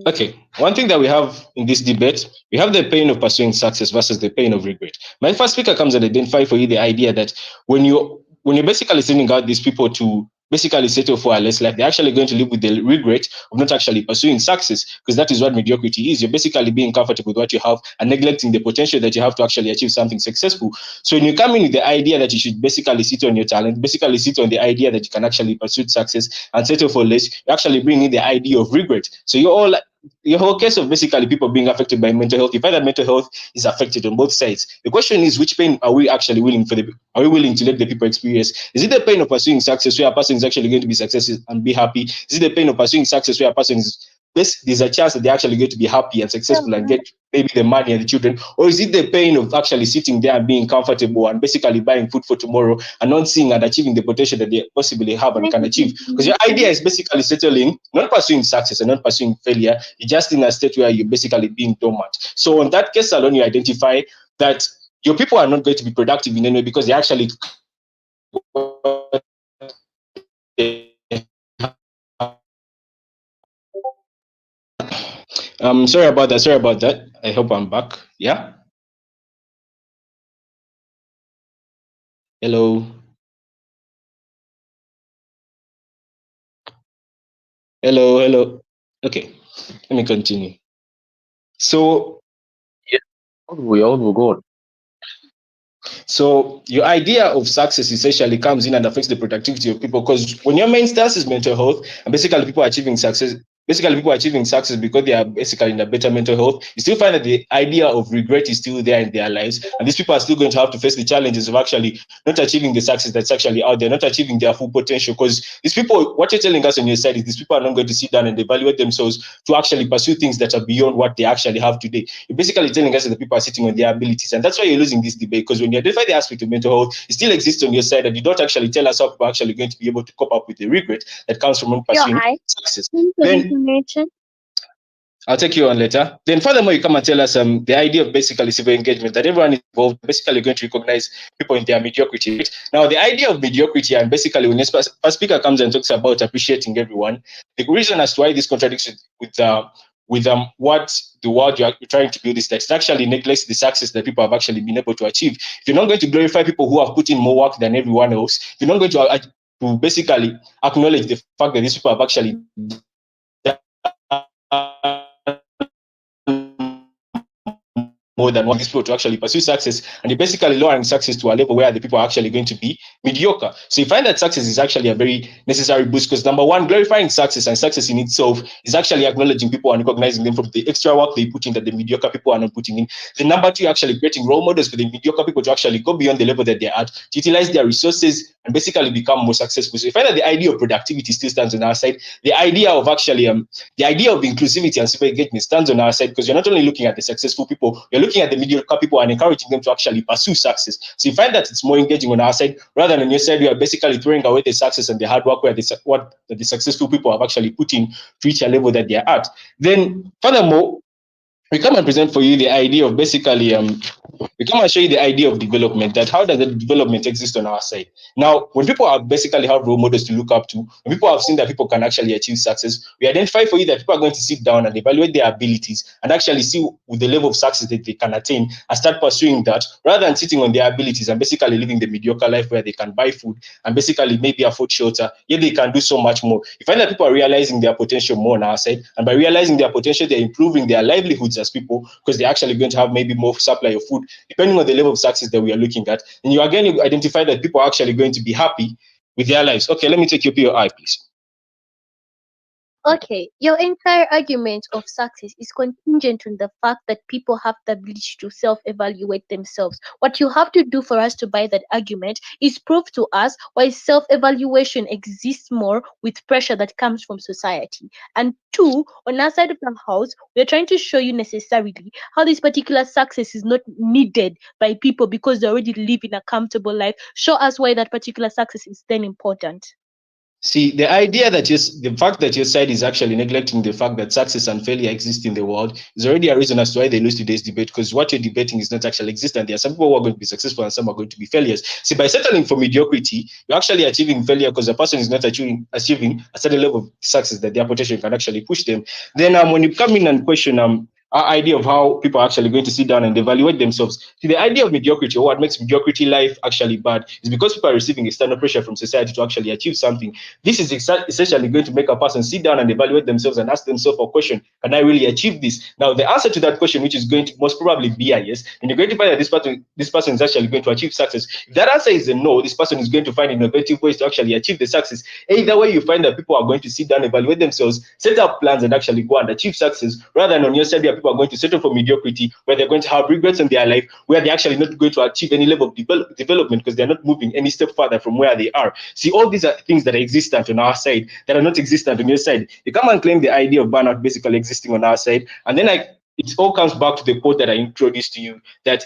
Okay, one thing that we have in this debate, we have the pain of pursuing success versus the pain of regret. My first speaker comes and identify for you the idea that when you're basically sending out these people to basically settle for a less life, they're actually going to live with the regret of not actually pursuing success, because that is what mediocrity is. You're basically being comfortable with what you have and neglecting the potential that you have to actually achieve something successful. So when you come in with the idea that you should basically sit on your talent, basically sit on the idea that you can actually pursue success and settle for less, you actually bring in the idea of regret. So your whole case of basically people being affected by mental health, you find that mental health is affected on both sides. The question is, which pain are we actually willing to let the people experience? Is it the pain of pursuing success where a person is actually going to be successful and be happy? Is it the pain of pursuing success where a person is there's a chance that they're actually going to be happy and successful and get maybe the money and the children? Or is it the pain of actually sitting there and being comfortable and basically buying food for tomorrow and not seeing and achieving the potential that they possibly have and can achieve? Because your idea is basically settling, not pursuing success and not pursuing failure. You're just in a state where you're basically being dormant. So in that case alone, you identify that your people are not going to be productive in any way because they actually sorry about that. I hope I'm back. Yeah. Hello. Okay, let me continue. So We all will go on. So your idea of success essentially comes in and affects the productivity of people, because when your main stance is mental health and basically people are achieving success because they are basically in a better mental health, you still find that the idea of regret is still there in their lives, and these people are still going to have to face the challenges of actually not achieving the success that's actually out there, not achieving their full potential. Because these people, what you're telling us on your side is these people are not going to sit down and evaluate themselves to actually pursue things that are beyond what they actually have today. You're basically telling us that the people are sitting on their abilities, and that's why you're losing this debate. Because when you identify the aspect of mental health, it still exists on your side, and you don't actually tell us how people are actually going to be able to cope up with the regret that comes from not pursuing success. Then I'll take you on later. Then furthermore, you come and tell us the idea of basically civil engagement, that everyone is involved, basically going to recognize people in their mediocrity. Right? Now, the idea of mediocrity, and basically when a speaker comes and talks about appreciating everyone, the reason as to why this contradicts with what the world you're trying to build is that it actually neglects the success that people have actually been able to achieve. If you're not going to glorify people who have put in more work than everyone else, if you're not going to basically acknowledge the fact that these people have actually more than one people to actually pursue success, and you're basically lowering success to a level where the people are actually going to be mediocre. So you find that success is actually a very necessary boost, because number one, glorifying success and success in itself is actually acknowledging people and recognizing them from the extra work they put in that the mediocre people are not putting in. The number two, actually creating role models for the mediocre people to actually go beyond the level that they're at, to utilize their resources and basically become more successful. So you find that the idea of productivity still stands on our side. The idea of actually the idea of inclusivity and civil engagement stands on our side, because you're not only looking at the successful people, you're looking looking at the mediocre people and encouraging them to actually pursue success. So you find that it's more engaging on our side rather than on your side. We are basically throwing away the success and the hard work where what the successful people have actually put in to reach a level that they are at. Then furthermore, we come and present for you the idea of basically we come and show you the idea of development, that how does the development exist on our side. Now, when people are basically have role models to look up to, when people have seen that people can actually achieve success, we identify for you that people are going to sit down and evaluate their abilities and actually see with the level of success that they can attain and start pursuing that rather than sitting on their abilities and basically living the mediocre life where they can buy food and basically maybe afford shelter, yet they can do so much more. You find that people are realizing their potential more on our side, and by realizing their potential, they're improving their livelihoods as people because they're actually going to have maybe more supply of food depending on the level of success that we are looking at. And you again identify that people are actually going to be happy with their lives. Okay, let me take your POI, please. Okay, your entire argument of success is contingent on the fact that people have the ability to self-evaluate themselves. What you have to do for us to buy that argument is prove to us why self-evaluation exists more with pressure that comes from society. And two, on our side of the house, we're trying to show you necessarily how this particular success is not needed by people because they already live in a comfortable life. Show us why that particular success is then important. See, the idea that the fact that your side is actually neglecting the fact that success and failure exist in the world is already a reason as to why they lose today's debate, because what you're debating is not actually existent. There are some people who are going to be successful and some are going to be failures. See, by settling for mediocrity, you're actually achieving failure because the person is not achieving a certain level of success that their potential can actually push them. Then when you come in and question our idea of how people are actually going to sit down and evaluate themselves. See, the idea of mediocrity, or what makes mediocrity life actually bad, is because people are receiving external pressure from society to actually achieve something. This is essentially going to make a person sit down and evaluate themselves and ask themselves a question: can I really achieve this? Now, the answer to that question, which is going to most probably be a yes, and you're going to find that this person is actually going to achieve success. If that answer is a no, this person is going to find innovative ways to actually achieve the success. Either way, you find that people are going to sit down, evaluate themselves, set up plans, and actually go and achieve success, rather than on your side, where people are going to settle for mediocrity, where they're going to have regrets in their life, where they're actually not going to achieve any level of development because they're not moving any step further from where they are. See, all these are things that are existent on our side that are not existent on your side. You come and claim the idea of burnout basically existing on our side, and then it all comes back to the quote that I introduced to you, that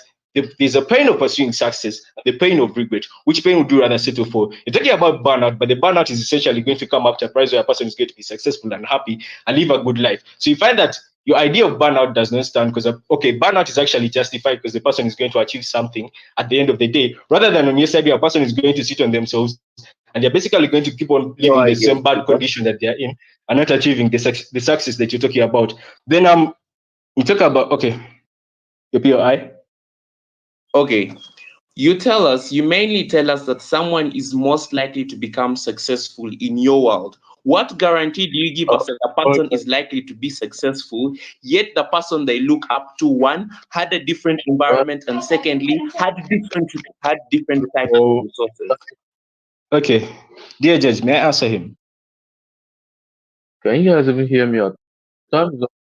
there's a pain of pursuing success and the pain of regret. Which pain would you rather settle for? You're talking about burnout, but the burnout is essentially going to come after a price where a person is going to be successful and happy and live a good life. So you find that your idea of burnout does not stand because burnout is actually justified because the person is going to achieve something at the end of the day, rather than on your side, a person is going to sit on themselves and they're basically going to keep on living the same bad condition that they're in and not achieving the success that you're talking about. Then we talk about your POI. Okay. You mainly tell us that someone is most likely to become successful in your world. What guarantee do you give us that a person is likely to be successful, yet the person they look up to, one, had a different environment, and secondly, had different types of resources? Okay. Dear judge, may I answer him? Can you guys even hear me out? Time is up.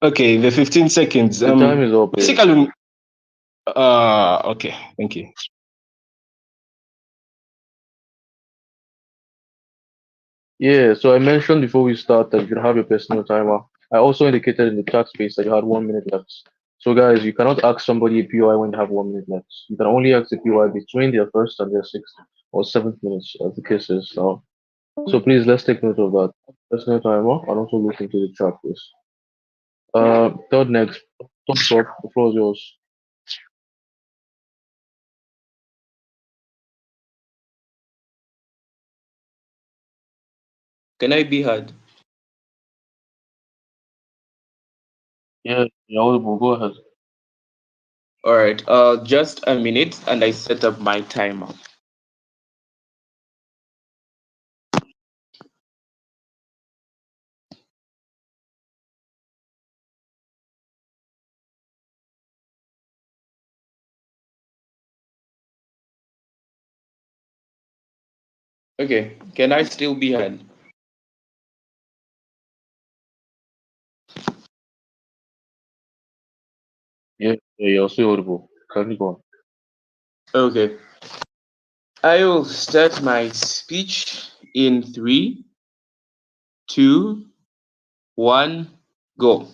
Okay, the 15 seconds. The time is up. Basically, okay, thank you. Yeah, so I mentioned before we start that you can have your personal timer. I also indicated in the chat space that you had 1 minute left. So guys, you cannot ask somebody a POI when you have 1 minute left. You can only ask the POI between their first and their sixth or seventh minutes, as the case is now. So please, let's take note of that. Personal timer, and also look into the chat, please. Third next, top, the floor is yours. Can I be heard? Yeah, you're audible. Go ahead. All right. Just a minute, and I set up my timer. Okay. Can I still be heard? Yeah, you're still audible. Can you go on? Okay. I will start my speech in 3, 2, 1, go.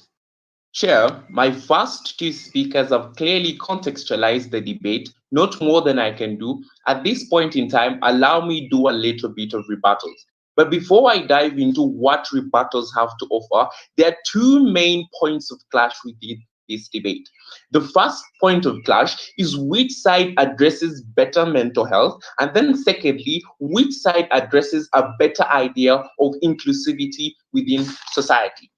Chair, my first two speakers have clearly contextualized the debate, not more than I can do. At this point in time, allow me do a little bit of rebuttals. But before I dive into what rebuttals have to offer, there are two main points of clash within this debate. The first point of clash is which side addresses better mental health, and then secondly, which side addresses a better idea of inclusivity within society.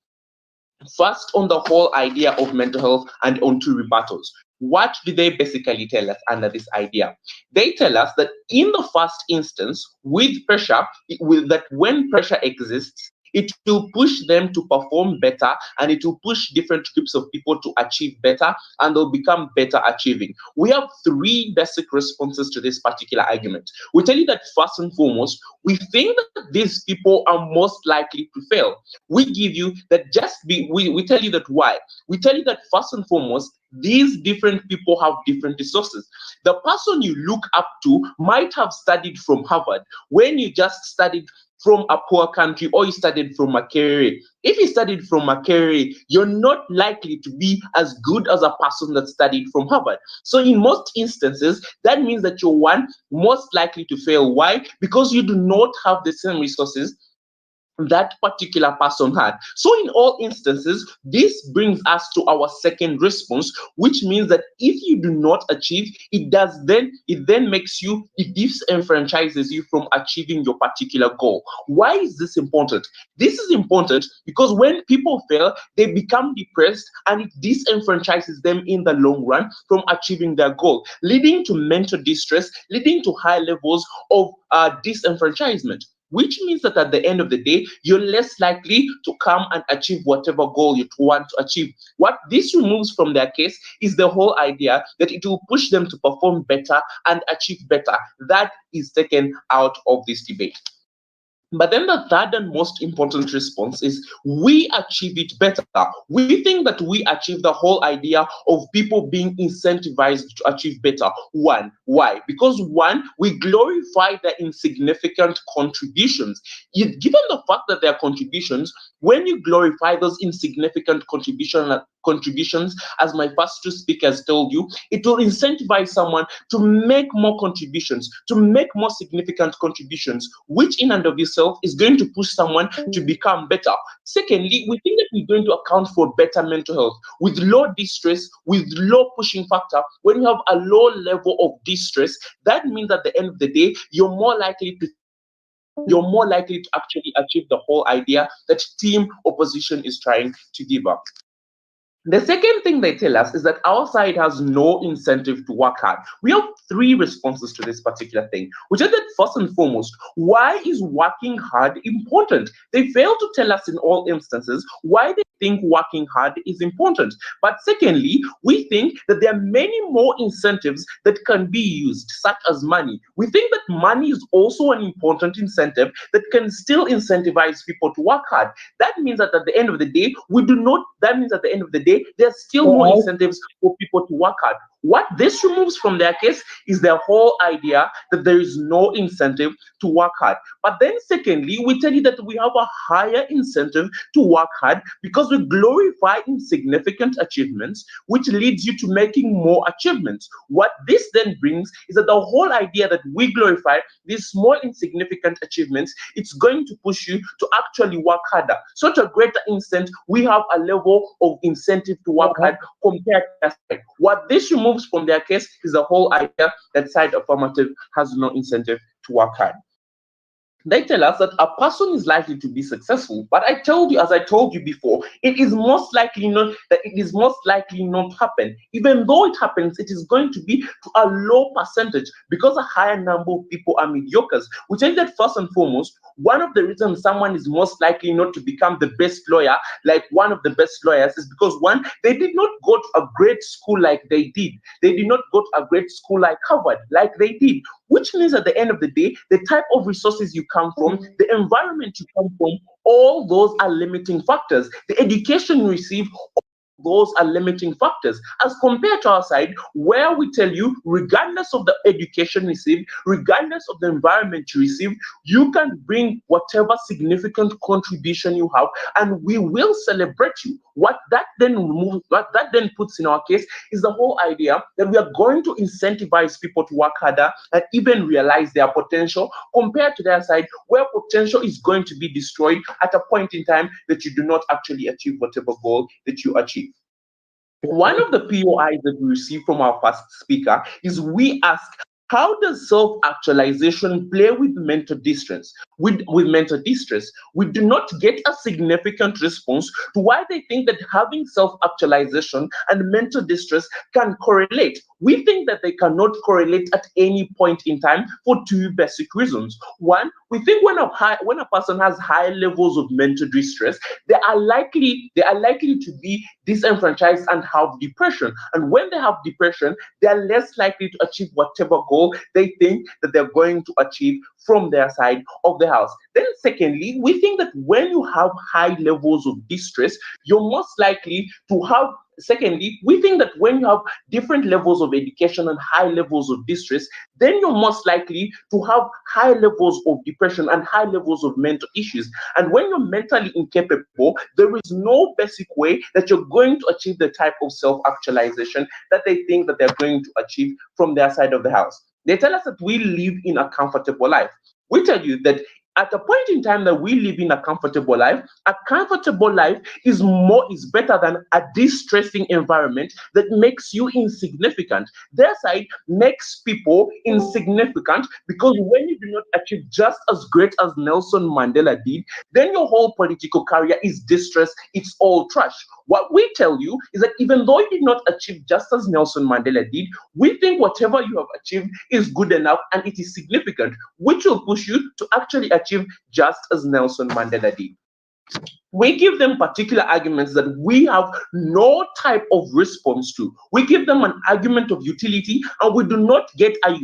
First, on the whole idea of mental health and on two rebuttals. What do they basically tell us under this idea? They tell us that in the first instance, with pressure, that when pressure exists, it will push them to perform better and it will push different groups of people to achieve better and they'll become better achieving. We have three basic responses to this particular argument. We tell you that first and foremost, we think that these people are most likely to fail. We give you that we tell you that why. We tell you that first and foremost, these different people have different resources. The person you look up to might have studied from Harvard when you just studied from a poor country or you studied from Makerere. If you studied from Makerere, you're not likely to be as good as a person that studied from Harvard. So in most instances, that means that you're one most likely to fail. Why? Because you do not have the same resources that particular person had. So in all instances, this brings us to our second response, which means that if you do not achieve, it then makes you, it disenfranchises you from achieving your particular goal. Why is this important? This is important because when people fail, they become depressed and it disenfranchises them in the long run from achieving their goal, leading to mental distress, leading to high levels of disenfranchisement. Which means that at the end of the day, you're less likely to come and achieve whatever goal you want to achieve. What this removes from their case is the whole idea that it will push them to perform better and achieve better. That is taken out of this debate. But then the third and most important response is we achieve it better. We think that we achieve the whole idea of people being incentivized to achieve better. One, why? Because one, we glorify their insignificant contributions. Given the fact that they are contributions, when you glorify those insignificant contributions, as my first two speakers told you, it will incentivize someone to make more contributions, to make more significant contributions, which in and of itself is going to push someone to become better. Secondly, we think that we're going to account for better mental health. With low distress, with low pushing factor, when you have a low level of distress, that means at the end of the day, you're more likely to actually achieve the whole idea that team opposition is trying to give up. The second thing they tell us is that our side has no incentive to work hard. We have three responses to this particular thing, which is that first and foremost, why is working hard important? They fail to tell us in all instances why they think working hard is important. But secondly, we think that there are many more incentives that can be used, such as money. We think that money is also an important incentive that can still incentivize people to work hard. That means that at the end of the day, there's still more incentives for people to work hard. What this removes from their case is their whole idea that there is no incentive to work hard. But then secondly, we tell you that we have a higher incentive to work hard because we glorify insignificant achievements, which leads you to making more achievements. What this then brings is that the whole idea that we glorify these small insignificant achievements, it's going to push you to actually work harder. So to a greater extent, we have a level of incentive to work hard compared to that side. What this removes from their case is the whole idea that side affirmative has no incentive to work hard. They tell us that a person is likely to be successful, but as I told you before, it is most likely not happen. Even though it happens, it is going to be to a low percentage because a higher number of people are mediocres. We tell you that first and foremost, one of the reasons someone is most likely not to become the best lawyer, like one of the best lawyers, is because one, they did not go to a great school like they did. They did not go to a great school like Harvard, like they did. Which means at the end of the day, the type of resources you come from, the environment you come from, all those are limiting factors. The education you receive, those are limiting factors, as compared to our side, where we tell you, regardless of the education received, regardless of the environment you receive, you can bring whatever significant contribution you have, and we will celebrate you. What that then puts in our case is the whole idea that we are going to incentivize people to work harder and even realize their potential, compared to their side, where potential is going to be destroyed at a point in time that you do not actually achieve whatever goal that you achieve. One of the POIs that we receive from our first speaker is, we ask, how does self-actualization play with mental distress? With mental distress, we do not get a significant response to why they think that having self-actualization and mental distress can correlate. We think that they cannot correlate at any point in time for two basic reasons. One, we think when a person has high levels of mental distress, they are likely to be disenfranchised and have depression. And when they have depression, they are less likely to achieve whatever goal they think that they're going to achieve from their side of the house. Then secondly, we think that when you have high levels of distress, you're most likely to have Secondly, we think that when you have different levels of education and high levels of distress, then you're most likely to have high levels of depression and high levels of mental issues. And when you're mentally incapable, there is no basic way that you're going to achieve the type of self-actualization that they think that they're going to achieve from their side of the house. They tell us that we live in a comfortable life. We tell you that at a point in time that we live in a comfortable life is better than a distressing environment that makes you insignificant. Their side makes people insignificant because when you do not achieve just as great as Nelson Mandela did, then your whole political career is distress, it's all trash. What we tell you is that even though you did not achieve just as Nelson Mandela did, we think whatever you have achieved is good enough and it is significant, which will push you to actually achieve just as Nelson Mandela did. We give them particular arguments that we have no type of response to. We give them an argument of utility, and we do not get a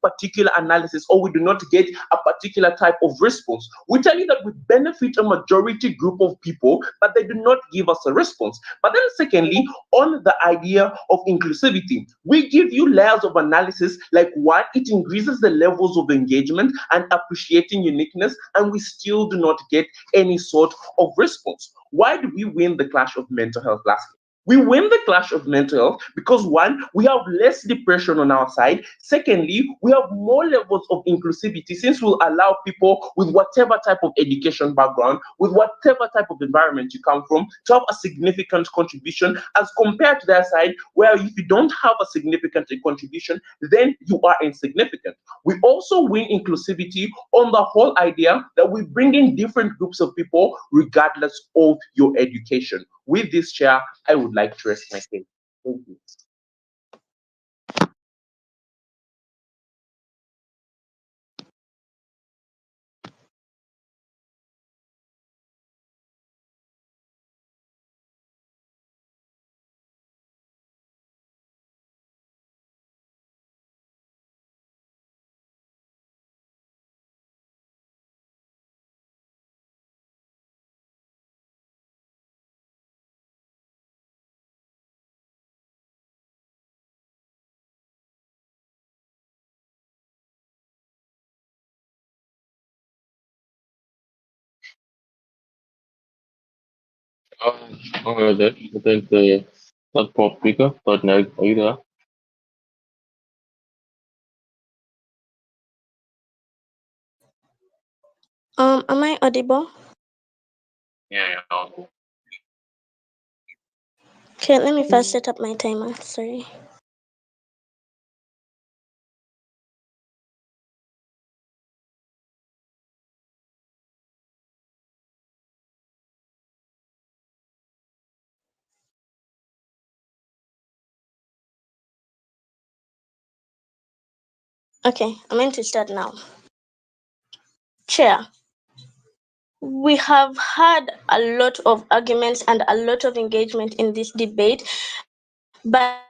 particular analysis, or we do not get a particular type of response. We tell you that we benefit a majority group of people, but they do not give us a response. But then secondly, on the idea of inclusivity, we give you layers of analysis, like one, it increases the levels of engagement and appreciating uniqueness, and we still do not get any sort of response. Why do we win the clash of mental health last year? We win the clash of mental health because one, we have less depression on our side. Secondly, we have more levels of inclusivity, since we'll allow people with whatever type of education background, with whatever type of environment you come from, to have a significant contribution, as compared to their side, where if you don't have a significant contribution, then you are insignificant. We also win inclusivity on the whole idea that we bring in different groups of people regardless of your education. With this, Chair, I would like to rest my case. Thank you. Okay, then. I think the third prompt speaker, third neg, are you there? Am I audible? Yeah. Okay, let me first set up my timer. Sorry. Okay, I'm going to start now. Chair, we have had a lot of arguments and a lot of engagement in this debate, but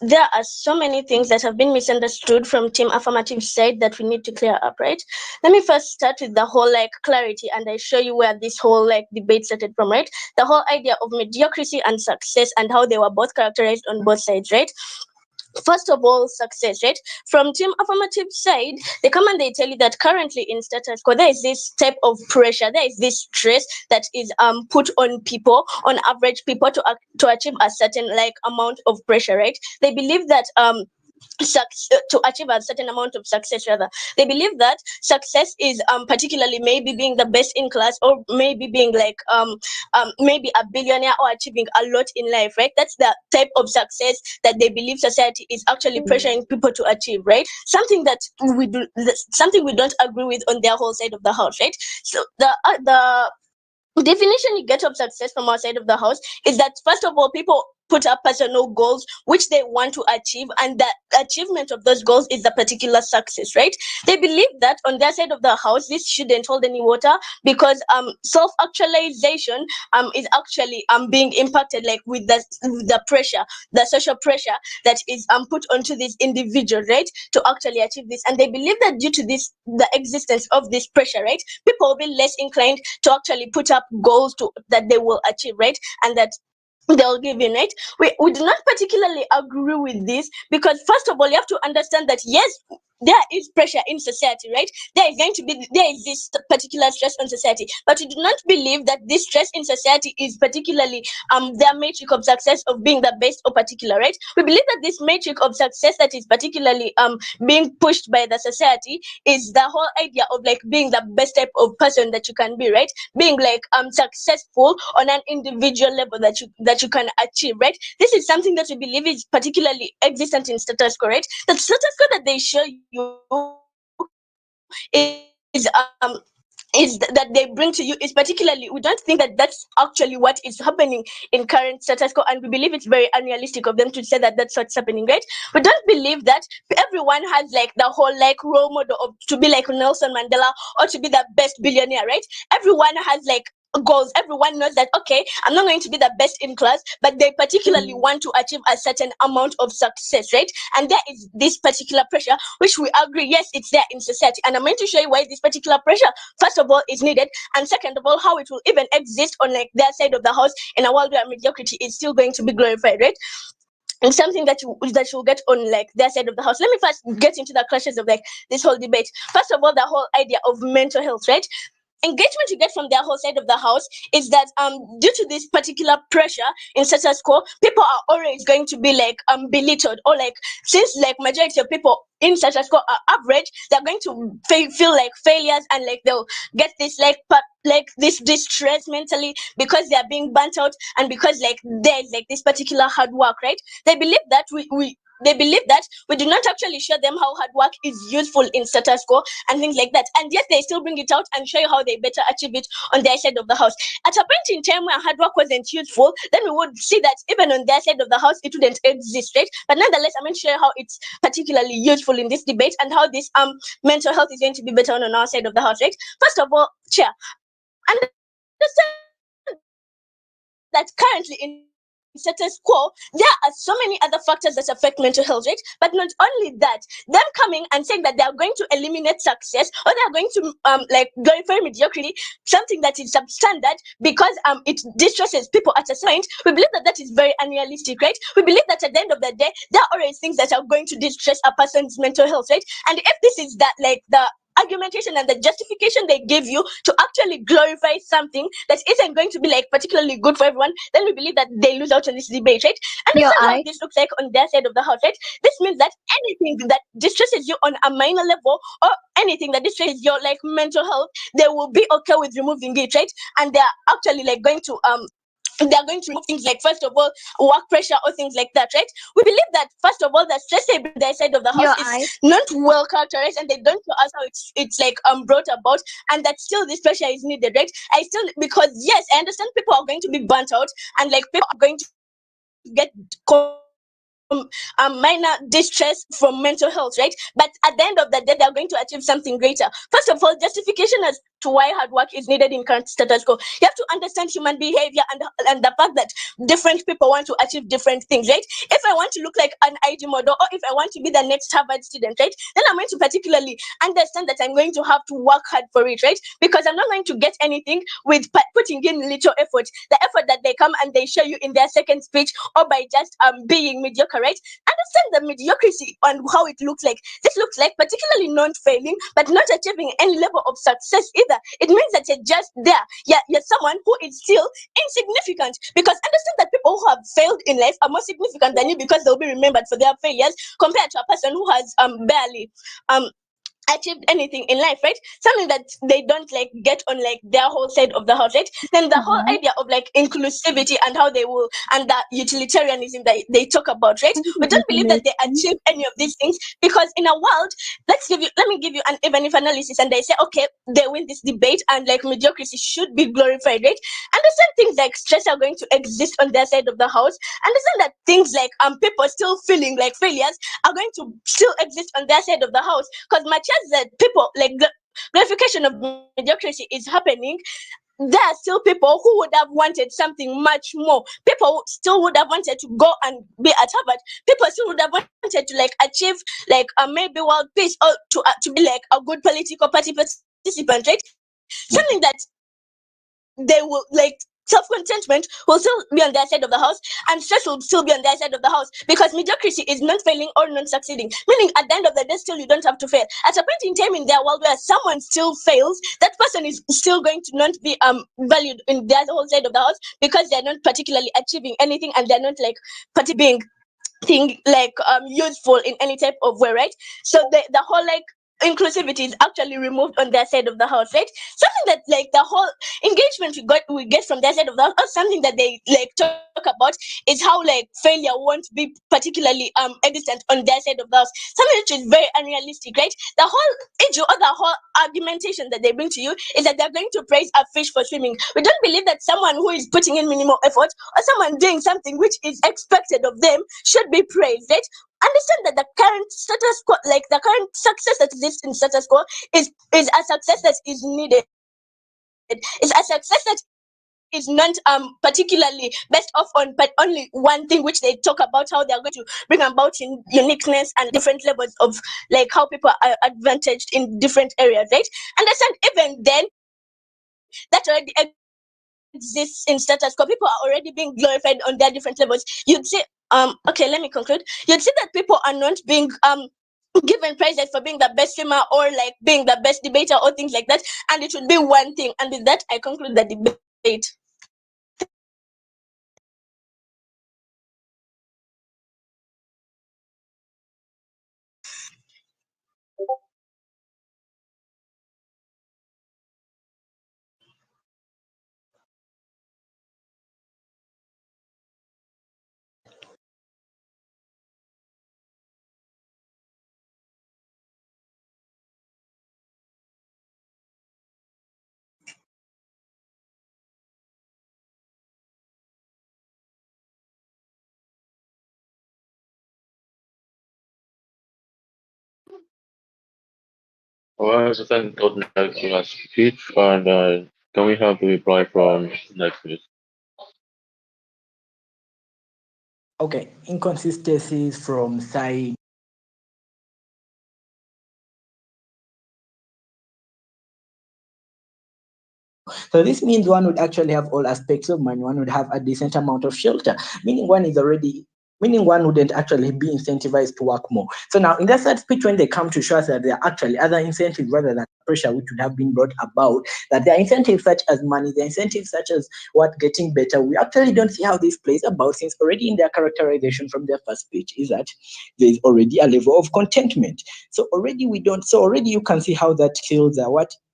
there are so many things that have been misunderstood from Team Affirmative side that we need to clear up, right? Let me first start with the whole clarity, and I show you where this whole debate started from, right? The whole idea of mediocrity and success and how they were both characterized on both sides, right? First of all, success, right? From Team Affirmative side, they come and they tell you that currently in status quo, there is this type of pressure, there is this stress that is put on people, on average people, to achieve a certain amount of pressure, right? They believe that to achieve a certain amount of success, rather they believe that success is particularly maybe being the best in class, or maybe being maybe a billionaire, or achieving a lot in life, right? That's the type of success that they believe society is actually pressuring people to achieve, right? Something that something we don't agree with on their whole side of the house, right? So the definition you get of success from our side of the house is that, first of all, people put up personal goals which they want to achieve, and the achievement of those goals is the particular success, right? They believe that on their side of the house, this shouldn't hold any water, because self-actualization is actually being impacted with the pressure, the social pressure that is put onto this individual, right, to actually achieve this. And they believe that due to this, the existence of this pressure, right, people will be less inclined to actually put up goals that they will achieve, right, and that they'll give in, right? We do not particularly agree with this, because first of all, you have to understand that yes, there is pressure in society, right? There is this particular stress on society, but we do not believe that this stress in society is particularly their metric of success of being the best or particular, right? We believe that this metric of success that is particularly being pushed by the society is the whole idea of being the best type of person that you can be, right? Being successful on an individual level that you can achieve, right? This is something that we believe is particularly existent in status quo, right? The status quo that they show you is that they bring to you is particularly, we don't think that that's actually what is happening in current status quo, and we believe it's very unrealistic of them to say that that's what's happening, right? We don't believe that everyone has the whole role model of to be like Nelson Mandela or to be the best billionaire, right? Everyone has goals. Everyone knows that, okay, I'm not going to be the best in class, but they particularly want to achieve a certain amount of success, right? And there is this particular pressure, which we agree, yes, it's there in society. And I'm going to show you why this particular pressure, first of all, is needed, and second of all, how it will even exist on their side of the house in a world where mediocrity is still going to be glorified, right? And something that you'll get on their side of the house. Let me first get into the clashes of this whole debate. First of all, the whole idea of mental health, right? Engagement you get from their whole side of the house is that due to this particular pressure in status quo, people are always going to be belittled, or since majority of people in status quo are average, they're going to feel like failures, and they'll get this this distress mentally because they are being burnt out, and because there's this particular hard work, right? They believe that they believe that we do not actually show them how hard work is useful in status quo and things like that, and yet they still bring it out and show you how they better achieve it on their side of the house. At a point in time where hard work wasn't useful, then we would see that even on their side of the house it wouldn't exist, right? But nonetheless, I'm going to show you how it's particularly useful in this debate, and how this mental health is going to be better on our side of the house, right? First of all, Chair, understand that currently in status quo, there are so many other factors that affect mental health, right? But not only that, them coming and saying that they are going to eliminate success, or they are going to glorify mediocrity, something that is substandard, because it distresses people at a point. We believe that that is very unrealistic, right? We believe that at the end of the day, there are always things that are going to distress a person's mental health, right? And if this is that the argumentation and the justification they give you to actually glorify something that isn't going to be particularly good for everyone, then we believe that they lose out on this debate, right? And this is how this looks like on their side of the house, right? This means that anything that distresses you on a minor level, or anything that distresses your mental health, they will be okay with removing it, right? And they are actually going to they're going to remove things first of all, work pressure or things like that, right? We believe that, first of all, the stress they bring their side of the house is not well characterized, and they don't know us how it's brought about, and that still this pressure is needed, right? Because yes, I understand people are going to be burnt out, and people are going to get minor distress from mental health, right? But at the end of the day, they're going to achieve something greater. First of all, justification as to why hard work is needed in current status quo. You have to understand human behavior and the fact that different people want to achieve different things, right? If I want to look like an ID model, or if I want to be the next Harvard student, right, then I'm going to particularly understand that I'm going to have to work hard for it, right? Because I'm not going to get anything with putting in little effort. The effort that they come and they show you in their second speech, or by just being mediocre, right? Understand the mediocrity and how it looks like. This looks like particularly not failing, but not achieving any level of success either. It means that you're just there. You're someone who is still insignificant. Because understand that people who have failed in life are more significant than you, because they'll be remembered for their failures compared to a person who has barely achieved anything in life, right? Something that they don't like get on like their whole side of the house, right? Then the whole idea of like inclusivity and how they will, and the utilitarianism that they talk about, right? We don't believe that they achieve any of these things, because in a world, let me give you an even if analysis, and they say, okay, they win this debate and like mediocrity should be glorified, right? Understand things like stress are going to exist on their side of the house. Understand that things like people still feeling like failures are going to still exist on their side of the house, because much as that people like the glorification of mediocrity is happening, there are still people who would have wanted something much more. People still would have wanted to go and be at Harvard. People still would have wanted to like achieve like maybe world peace, or to be like a good political party participant, right? Something that they will like self-contentment will still be on their side of the house, and stress will still be on their side of the house, because mediocrity is not failing or not succeeding, meaning at the end of the day still you don't have to fail. At a point in time in their world where someone still fails, that person is still going to not be valued in their whole side of the house, because they're not particularly achieving anything, and they're not like being thing like useful in any type of way, right? So the whole like inclusivity is actually removed on their side of the house, right? Something that like the whole engagement we get from their side of the house, or something that they like talk about, is how like failure won't be particularly existent on their side of the house. Something which is very unrealistic, right? The whole issue or the whole argumentation that they bring to you is that they're going to praise a fish for swimming. We don't believe that someone who is putting in minimal effort, or someone doing something which is expected of them, should be praised, right? Understand that the current status quo, like the current success that exists in status quo, is a success that is needed. It's a success that is not particularly based off on but only one thing, which they talk about how they're going to bring about in uniqueness and different levels of like how people are advantaged in different areas, right? Understand, even then, that already exists in status quo. People are already being glorified on their different levels. You'd say, okay, let me conclude. You'd see that people are not being given prizes for being the best swimmer, or like being the best debater, or things like that, and it would be one thing. And with that, I conclude the debate. Alright, so thank God next to my speech, and can we have the reply from next please? Okay, inconsistencies from side. So this means one would actually have all aspects of money. One would have a decent amount of shelter, meaning one wouldn't actually be incentivized to work more. So now in that third speech, when they come to show us that there are actually other incentives rather than pressure which would have been brought about, that there are incentives such as money, there are incentives such as getting better, we actually don't see how this plays about, since already in their characterization from their first speech is that there is already a level of contentment. So already you can see how that kills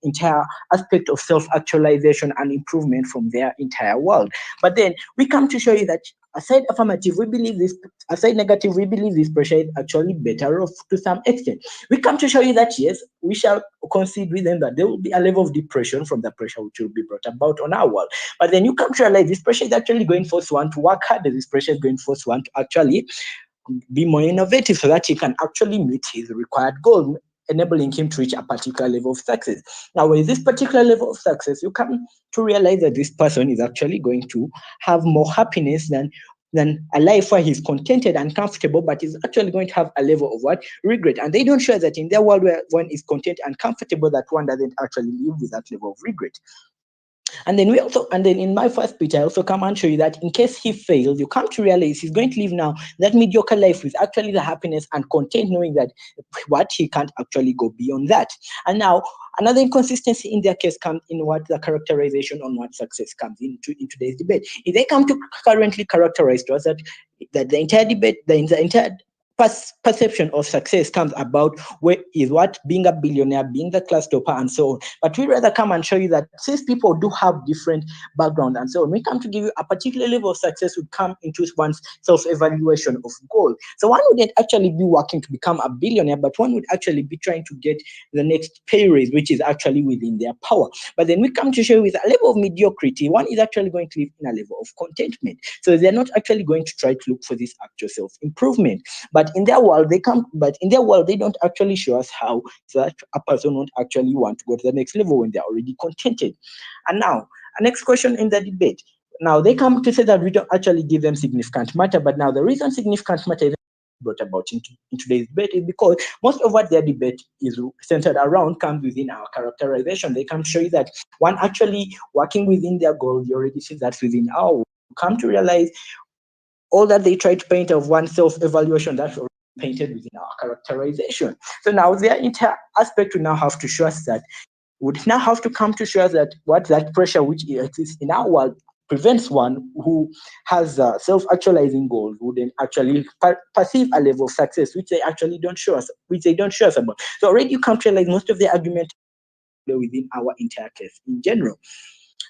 entire aspect of self-actualization and improvement from their entire world. But then we come to show you that aside affirmative, we believe this, aside negative, we believe this pressure is actually better off to some extent. We come to show you that yes, we shall concede with them that there will be a level of depression from the pressure which will be brought about on our world. But then you come to realize this pressure is actually going to force one to work harder. This pressure is going to force one to actually be more innovative so that he can actually meet his required goal, enabling him to reach a particular level of success. Now, with this particular level of success, you come to realize that this person is actually going to have more happiness than a life where he's contented and comfortable, but is actually going to have a level of what? Regret. And they don't show that in their world where one is content and comfortable, that one doesn't actually live with that level of regret. And then in my first speech, I also come and show you that in case he fails, you come to realize he's going to live now that mediocre life with actually the happiness and content, knowing that what he can't actually go beyond that. And now another inconsistency in their case comes in what the characterization on what success comes in today's debate. If they come to currently characterize to us that the entire debate, the entire perception of success comes about where is what being a billionaire, being the class topper, and so on. But we rather come and show you that since people do have different background and so on, we come to give you a particular level of success would come into one's self-evaluation of goal. So one wouldn't actually be working to become a billionaire, but one would actually be trying to get the next pay raise, which is actually within their power. But then we come to show you with a level of mediocrity, one is actually going to live in a level of contentment. So they're not actually going to try to look for this actual self-improvement. But in their world, they don't actually show us how that a person won't actually want to go to the next level when they're already contented. And now, a next question in the debate. Now, they come to say that we don't actually give them significant matter, but now the reason significant matter is brought about in today's debate is because most of what their debate is centered around comes within our characterization. They come to show you that one actually working within their goal, you already see that's within our world. You come to realize all that they try to paint of one self-evaluation, that's already painted within our characterization. So now their entire aspect would now have to show us that, would now have to come to show us that what that pressure which exists in our world prevents one who has self-actualizing goals, who then actually perceive a level of success which they actually don't show us, about. So already you come to realize most of the argument within our entire case in general.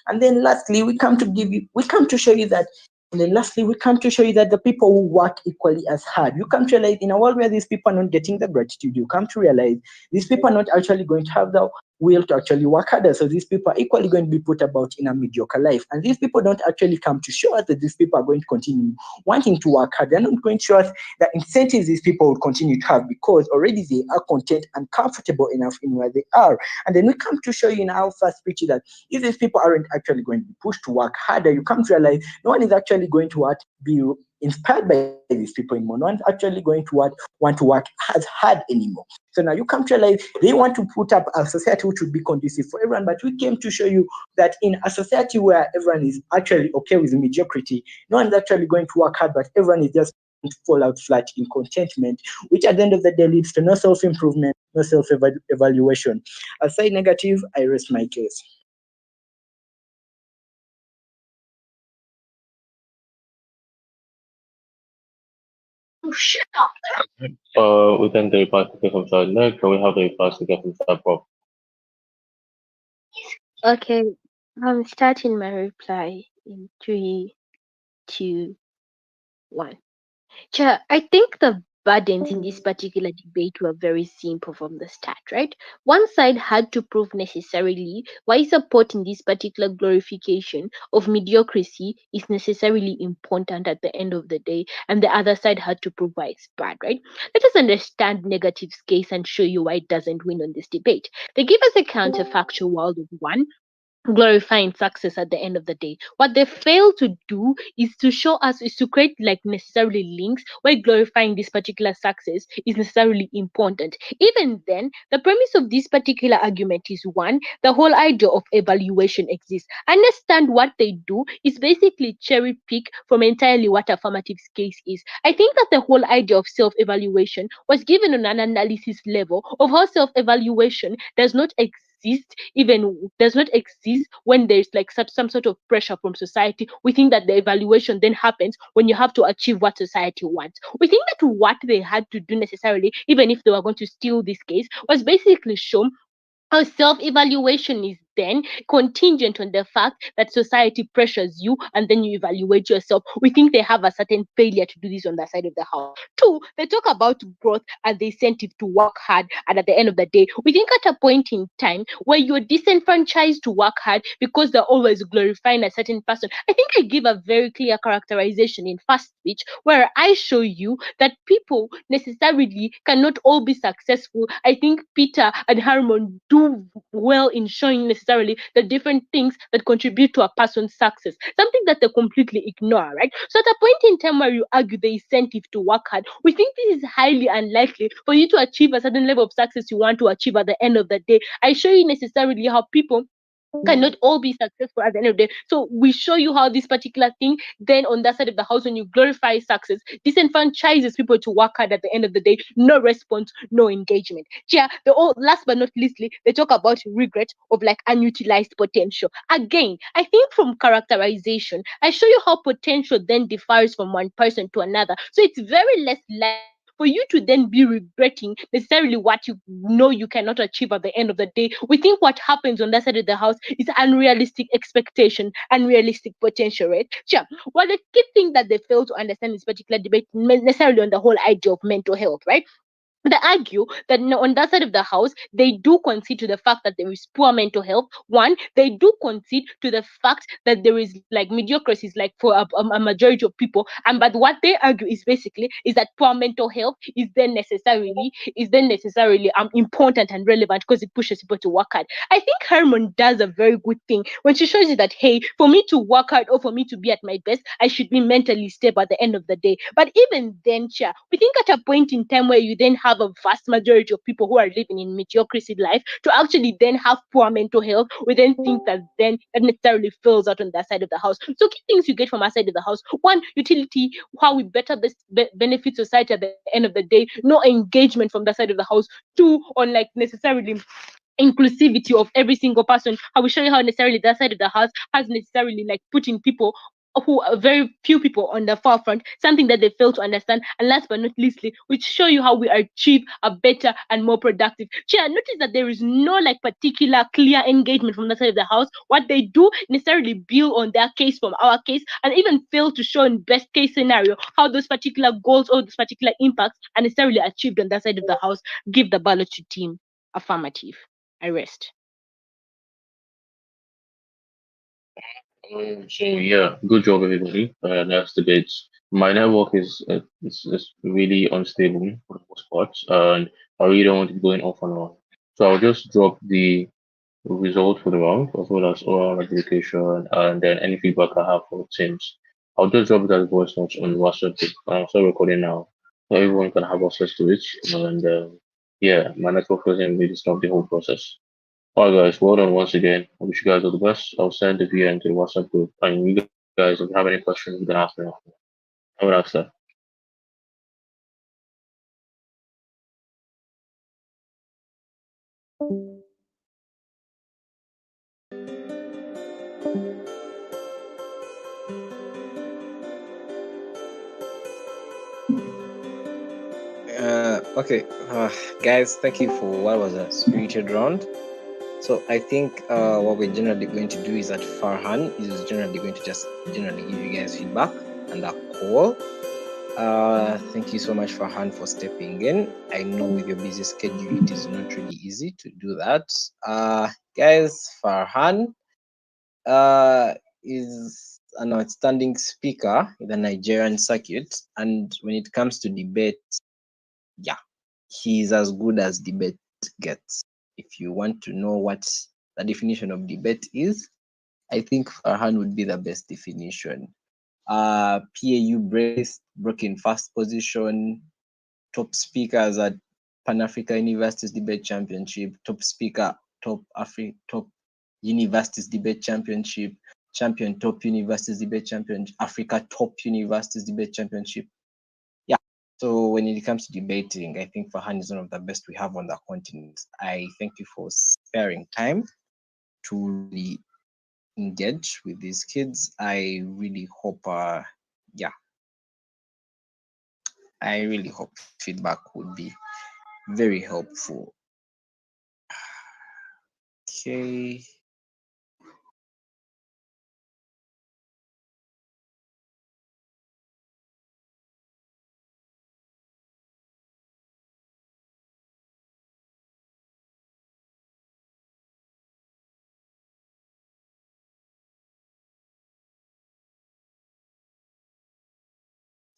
And then lastly, we come to show you that the people who work equally as hard. You come to realize in a world where these people are not getting the gratitude, you come to realize these people are not actually going to have the will to actually work harder. So these people are equally going to be put about in a mediocre life. And these people don't actually come to show us that these people are going to continue wanting to work hard. They're not going to show us the incentives these people will continue to have because already they are content and comfortable enough in where they are. And then we come to show you in our first speech that if these people aren't actually going to be pushed to work harder, you come to realize no one is actually going to be inspired by these people anymore. No one's actually going to want to work as hard anymore. So now you come to realize they want to put up a society which would be conducive for everyone, but we came to show you that in a society where everyone is actually okay with mediocrity, no one's actually going to work hard, but everyone is just going to fall out flat in contentment, which at the end of the day leads to no self-improvement, no self-evaluation. Aside negative, I rest my case. We can do pass to from side next. Can we have the pass to get from side prop? Okay, I'm starting my reply in 3, 2, 1. Chair, I think the burdens in this particular debate were very simple from the start, right? One side had to prove necessarily why supporting this particular glorification of mediocrity is necessarily important at the end of the day, and the other side had to prove why it's bad, right? Let us understand negative's case and show you why it doesn't win on this debate. They give us a counterfactual world of one, glorifying success at the end of the day. What they fail to do is to create like necessarily links where glorifying this particular success is necessarily important. Even then, the premise of this particular argument is one, the whole idea of evaluation exists. Understand what they do is basically cherry pick from entirely what affirmative's case is. I think that the whole idea of self-evaluation was given on an analysis level of how self-evaluation does not exist when there's like some sort of pressure from society. We think that the evaluation then happens when you have to achieve what society wants. We think that what they had to do necessarily, even if they were going to steal this case, was basically show how self-evaluation is then contingent on the fact that society pressures you and then you evaluate yourself. We think they have a certain failure to do this on the side of the house. Two, they talk about growth and the incentive to work hard. And at the end of the day, we think at a point in time where you're disenfranchised to work hard because they're always glorifying a certain person. I think I give a very clear characterization in first speech where I show you that people necessarily cannot all be successful. I think Peter and Hermon do well in showing necessarily the different things that contribute to a person's success, something that they completely ignore, right? So at a point in time where you argue the incentive to work hard, we think this is highly unlikely for you to achieve a certain level of success you want to achieve at the end of the day. I show you necessarily how people cannot all be successful at the end of the day. So we show you how this particular thing, then on that side of the house, when you glorify success, disenfranchises people to work hard at the end of the day. No response, no engagement. Yeah, last but not leastly, they talk about regret of like unutilized potential. Again, I think from characterization, I show you how potential then differs from one person to another. So it's very less likely for you to then be regretting necessarily what you know you cannot achieve at the end of the day. We think what happens on that side of the house is unrealistic expectation, unrealistic potential, right? Sure. Well, the key thing that they fail to understand in this particular debate necessarily on the whole idea of mental health, right? They argue that on that side of the house, they do concede to the fact that there is poor mental health. One, they do concede to the fact that there is like mediocrity, like for a majority of people. And but what they argue is basically is that poor mental health is then necessarily important and relevant because it pushes people to work hard. I think Hermon does a very good thing when she shows you that hey, for me to work hard or for me to be at my best, I should be mentally stable at the end of the day. But even then, we think at a point in time where you then have a vast majority of people who are living in mediocrity life to actually then have poor mental health, we then think that then that necessarily fills out on that side of the house. So key things you get from our side of the house: one, utility, how we better benefit society at the end of the day, no engagement from that side of the house. Two, on like necessarily inclusivity of every single person. I will show you how necessarily that side of the house has necessarily like putting people who are very few people on the forefront, something that they fail to understand. And last but not leastly, we show you how we achieve a better and more productive. Notice that there is no like particular clear engagement from the side of the house. What they do necessarily build on their case from our case and even fail to show in best case scenario how those particular goals or those particular impacts are necessarily achieved on that side of the house. Give the ballot to team affirmative. I rest. So yeah, good job everybody. That's the bits. My network is really unstable for the most part, and I really don't want to be going off and on. So I'll just drop the result for the round as well as oral education and then any feedback I have for the teams. I'll just drop it as voice notes on WhatsApp. I'll start recording now, so everyone can have access to it. And yeah, my network doesn't really stop the whole process. Alright guys, well done once again. I wish you guys all the best. I'll send the VM to the WhatsApp group. And you guys, if you have any questions, you can ask me after. Have a nice day. Okay, guys, thank you for what was a spirited round. So I think what we're generally going to do is that Farhan is generally going to just generally give you guys feedback and a call. Thank you so much, Farhan, for stepping in. I know with your busy schedule, it is not really easy to do that. Guys, Farhan is an outstanding speaker in the Nigerian circuit, and when it comes to debate, yeah, he's as good as debate gets. If you want to know what the definition of debate is, I think Farhan would be the best definition. PAU broke in first position, top speakers at Pan-Africa Universities Debate Championship, top speaker, top Universities Debate Championship, champion top Universities Debate Championship, Africa top Universities Debate Championship. Yeah, so when it comes to debating, I think Farhan is one of the best we have on the continent. I thank you for sparing time to really engage with these kids. I really hope, I really hope feedback would be very helpful. Okay.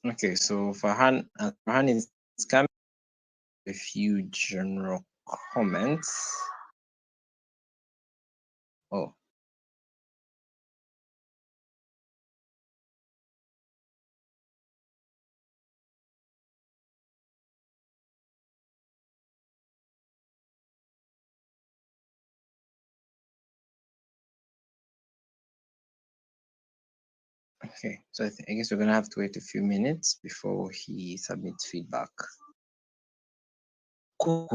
Okay, so Farhan is coming with a few general comments. Oh. Okay, so I guess we're gonna have to wait a few minutes before he submits feedback. Cool.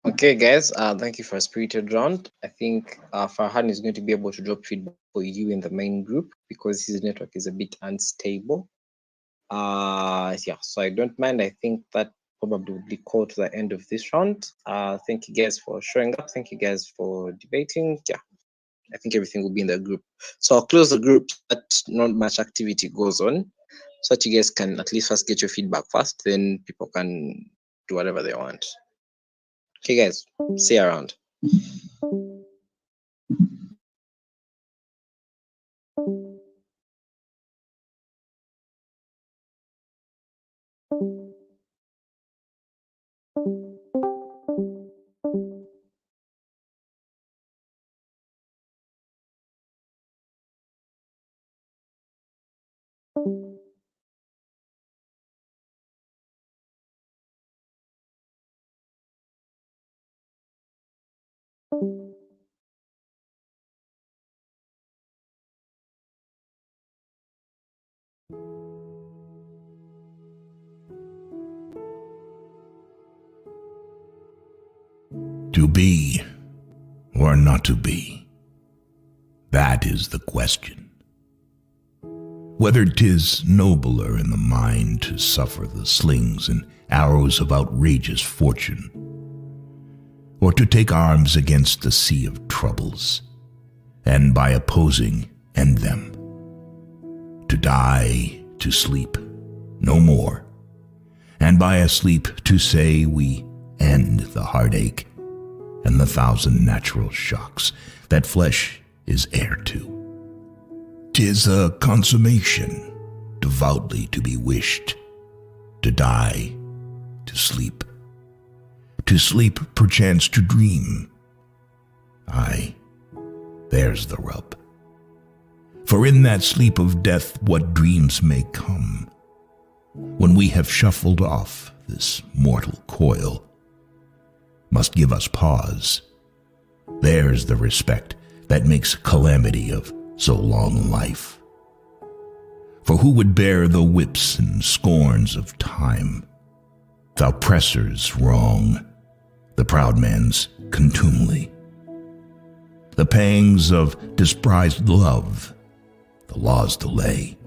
Okay, guys, thank you for a spirited round. I think Farhan is going to be able to drop feedback for you in the main group because his network is a bit unstable. Yeah, so I don't mind. I think that probably would be called to the end of this round. Thank you guys for showing up. Thank you guys for debating. Yeah, I think everything will be in the group. So I'll close the group so that not much activity goes on, so that you guys can at least first get your feedback first, then people can do whatever they want. Okay, guys, see you around. To be or not to be? That is the question. Whether 'tis nobler in the mind to suffer the slings and arrows of outrageous fortune, or to take arms against the sea of troubles, and by opposing end them, to die to sleep no more, and by a sleep to say we end the heartache and the 1,000 natural shocks that flesh is heir to. 'Tis a consummation devoutly to be wished, to die, to sleep perchance to dream. Aye, there's the rub. For in that sleep of death what dreams may come, when we have shuffled off this mortal coil, must give us pause. There's the respect that makes calamity of so long life. For who would bear the whips and scorns of time, the oppressor's wrong, the proud man's contumely, the pangs of despised love, the law's delay,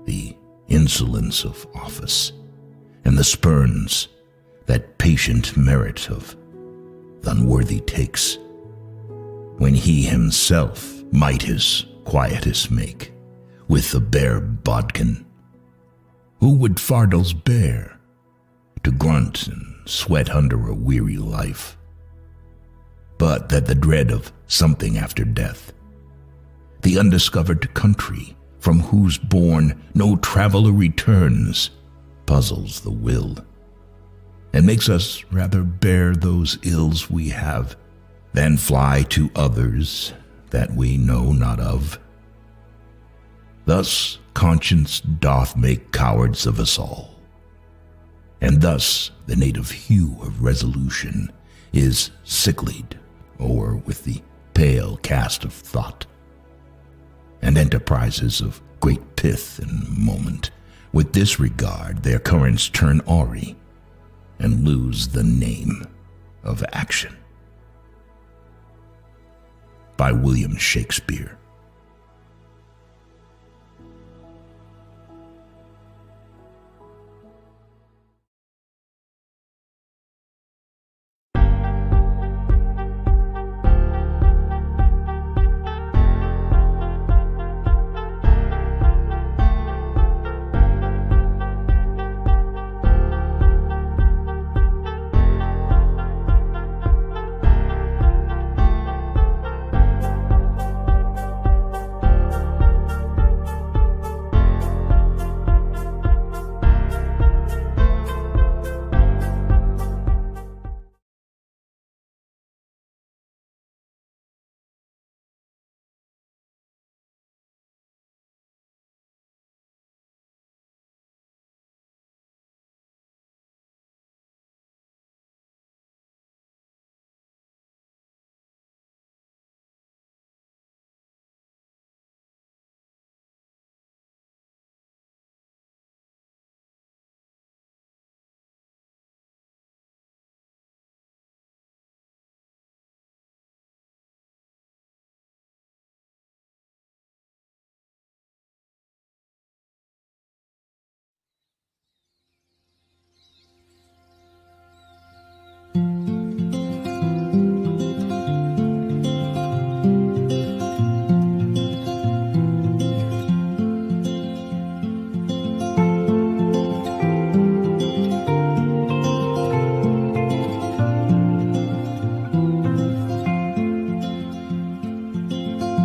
the insolence of office, and the spurns that patient merit of the unworthy takes, when he himself might his quietus make with the bare bodkin? Who would fardels bear to grunt and sweat under a weary life, but that the dread of something after death, the undiscovered country from whose bourne no traveler returns, puzzles the will, and makes us rather bear those ills we have than fly to others that we know not of. Thus conscience doth make cowards of us all, and thus the native hue of resolution is sicklied o'er with the pale cast of thought, and enterprises of great pith and moment with disregard their currents turn awry and lose the name of action. By William Shakespeare.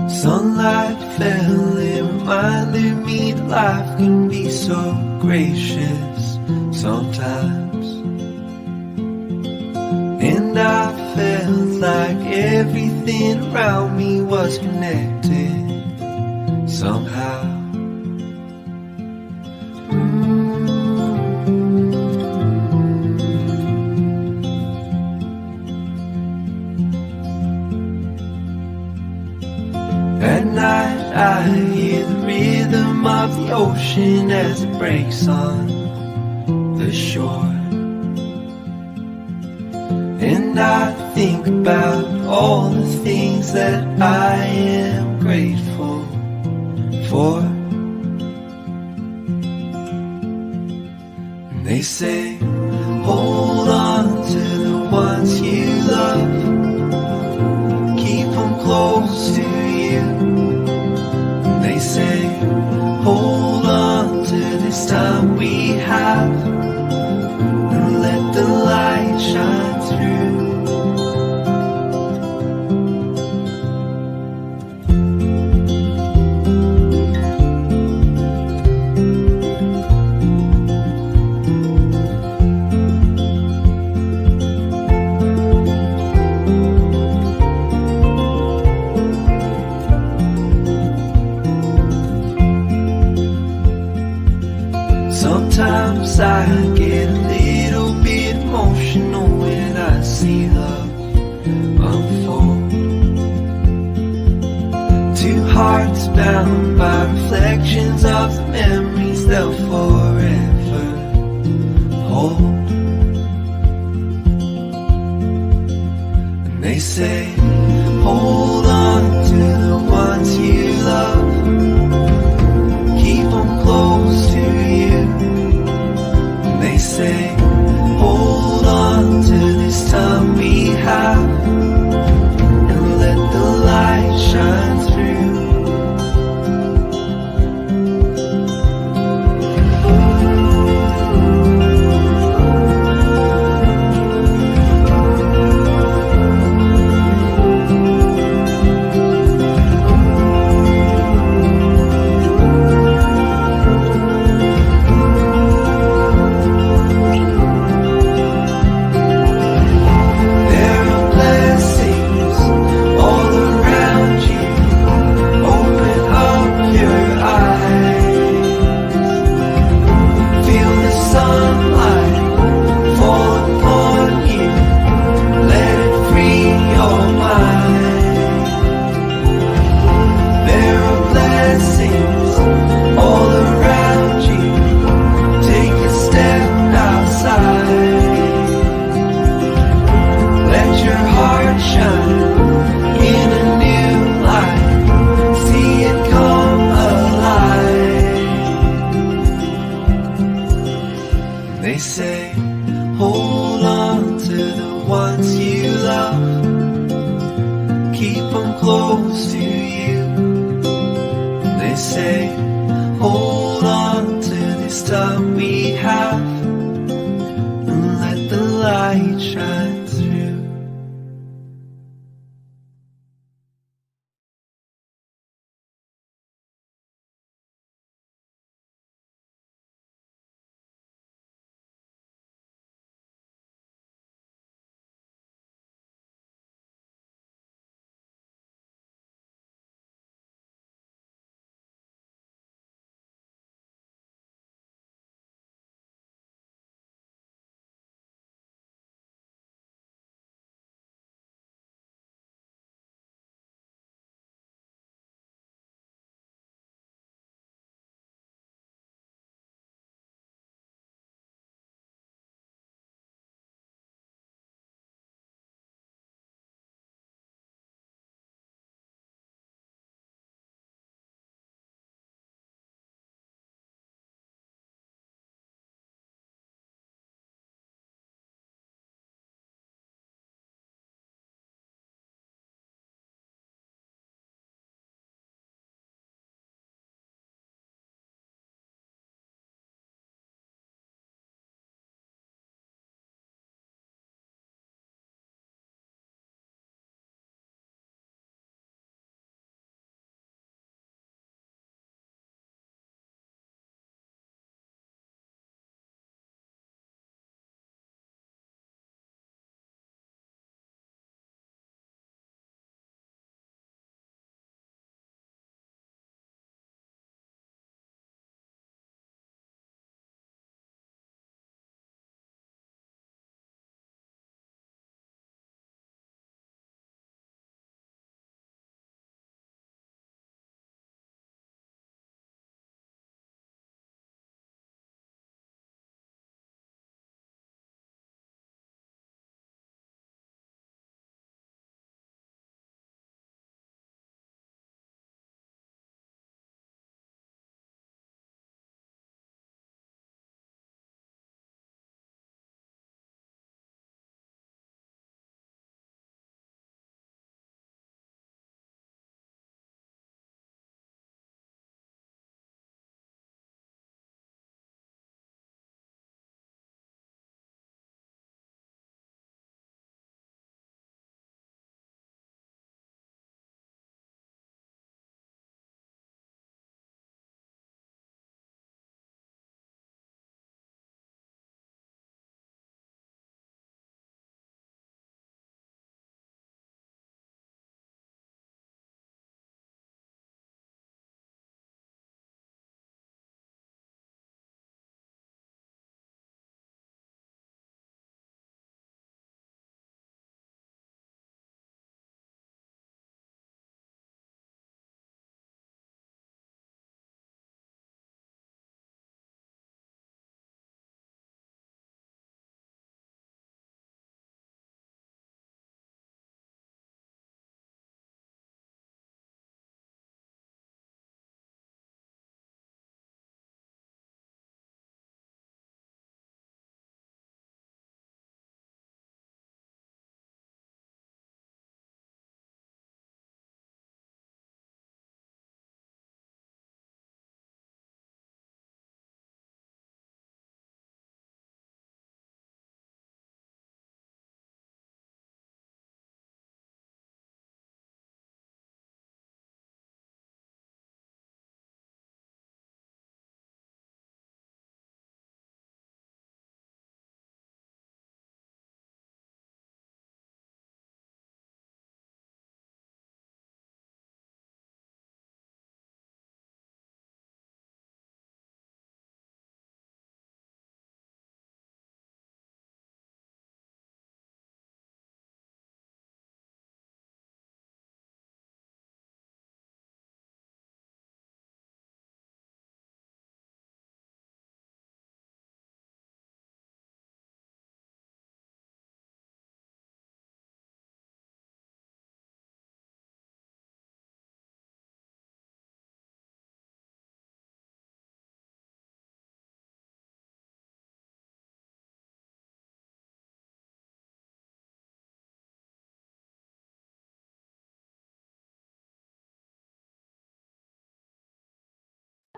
Sunlight fell, it reminded me that life can be so gracious sometimes. And I felt like everything around me was connected somehow. At night I hear the rhythm of the ocean as it breaks on the shore. And I think about all the things that I am grateful for. And they say, hold on to the ones you love, keep them close to you. And they say, hold love unfold. Two hearts bound by reflections of the memories they'll forever hold. And they say, hold on to the ones you love. Keep them close to you. And they say, hold on to this time we have, and let the light shine through. They say, hold on to the ones you love. Keep them close to you. They say, hold on to this time we have, and let the light shine.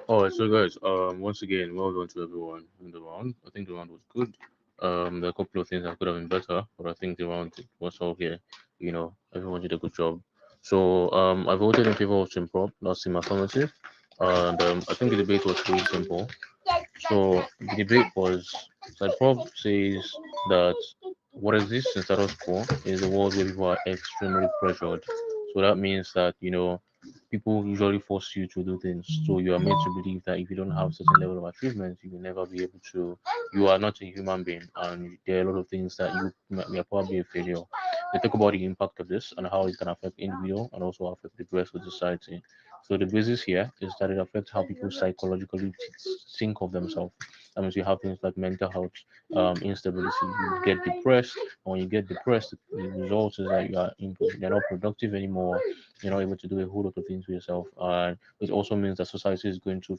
All right, so guys, once again, well done to everyone in the round. I think the round was good. There are a couple of things that could have been better, but I think the round was all here. You know, everyone did a good job. So, I voted in favor of Team Prop, not Team Affirmative, and I think the debate was pretty simple. So the debate was that Prop says that what exists in status quo is a world where people are extremely pressured. So that means that people usually force you to do things. So you are made to believe that if you don't have a certain level of achievement, you will never be able to. You are not a human being, and there are a lot of things that you are probably a failure. They talk about the impact of this and how it can affect individual and also affect the rest of society. So the basis here is that it affects how people psychologically think of themselves. That means you have things like mental health, instability. You get depressed. And when you get depressed, the result is that you're not productive anymore. You're not able to do a whole lot of things for yourself. And it also means that society is going to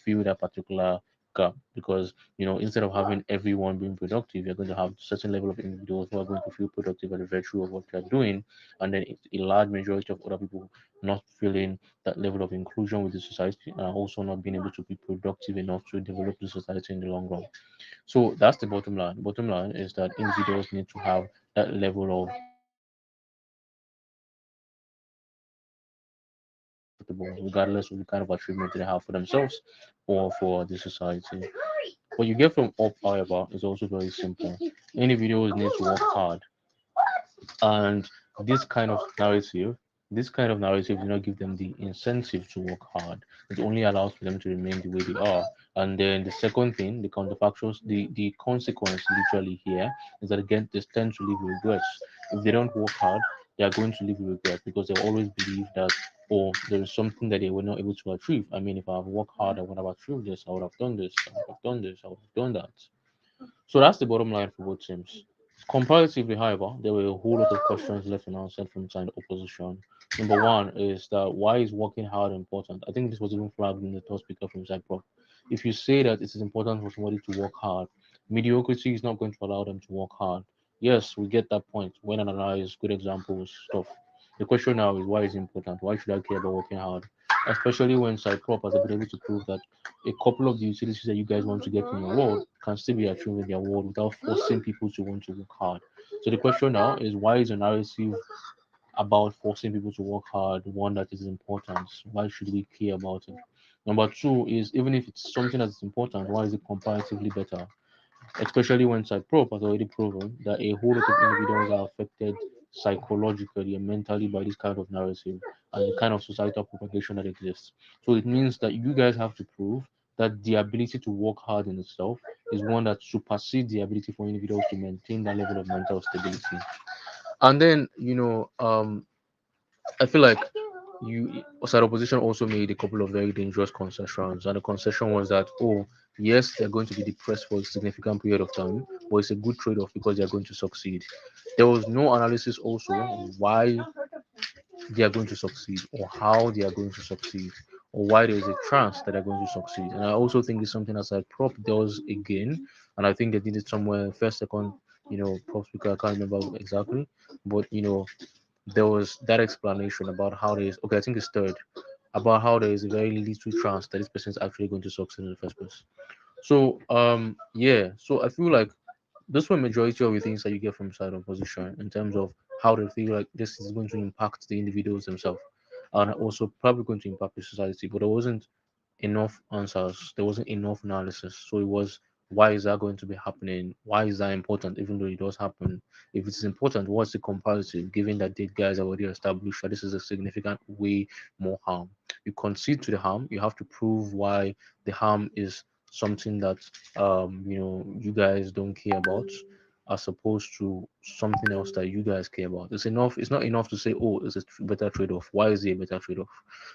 feel that particular gap because instead of having everyone being productive, you're going to have a certain level of individuals who are going to feel productive by the virtue of what they're doing, and then a large majority of other people not feeling that level of inclusion with the society and also not being able to be productive enough to develop the society in the long run. So that's the bottom line. The bottom line is that individuals need to have that level of regardless of the kind of achievement they have for themselves or for the society. What you get from up, however, is also very simple. Individuals need to work hard, and this kind of narrative this kind of narrative do not give them the incentive to work hard. It only allows for them to remain the way they are. And then the second thing, the counterfactuals, the consequence literally here is that again they tend to live with regrets. If they don't work hard, they are going to live with regret because they always believe that, oh, there is something that they were not able to achieve. I mean, if I have worked hard, I would have achieved this, I would have done this, I would have done this, I would have done that. So that's the bottom line for both teams. Comparatively, however, there were a whole lot of questions left unanswered from inside the opposition. Number one is that why is working hard important? I think this was even flagged in the top speaker from inside Prof. If you say that it is important for somebody to work hard, mediocrity is not going to allow them to work hard. Yes, we get that point when analyze good examples, stuff. The question now is why is it important? Why should I care about working hard? Especially when Cyprop has been able to prove that a couple of the utilities that you guys want to get in your world can still be achieved in their world without forcing people to want to work hard. So the question now is why is the narrative about forcing people to work hard one that is important? Why should we care about it? Number two is even if it's something that's important, why is it comparatively better? Especially when Cyprop has already proven that a whole lot of individuals are affected psychologically and mentally by this kind of narrative and the kind of societal propagation that exists. So it means that you guys have to prove that the ability to work hard in itself is one that supersedes the ability for individuals to maintain that level of mental stability. And then, I feel like side opposition also made a couple of very dangerous concessions. And the concession was that, oh, yes, they're going to be depressed for a significant period of time, but it's a good trade off because they're going to succeed. There was no analysis also why they are going to succeed or how they are going to succeed or why there is a chance that they're going to succeed. And I also think it's something as like prop does again. And I think they did it somewhere first, second, prop speaker, I can't remember exactly. But there was that explanation about how there is okay, I think it's third, about how there is a very little chance that this person is actually going to succeed in the first place. So yeah, so I feel like those were majority of the things that you get from side opposition in terms of how they feel like this is going to impact the individuals themselves and also probably going to impact the society. But there wasn't enough answers. There wasn't enough analysis. So it was why is that going to be happening? Why is that important? Even though it does happen, if it is important, what's the comparative? Given that the guys already established that this is a significant way more harm. You concede to the harm. You have to prove why the harm is something that you guys don't care about as opposed to something else that you guys care about. It's enough. It's not enough to say, "Oh, it's a better trade-off." Why is it a better trade-off?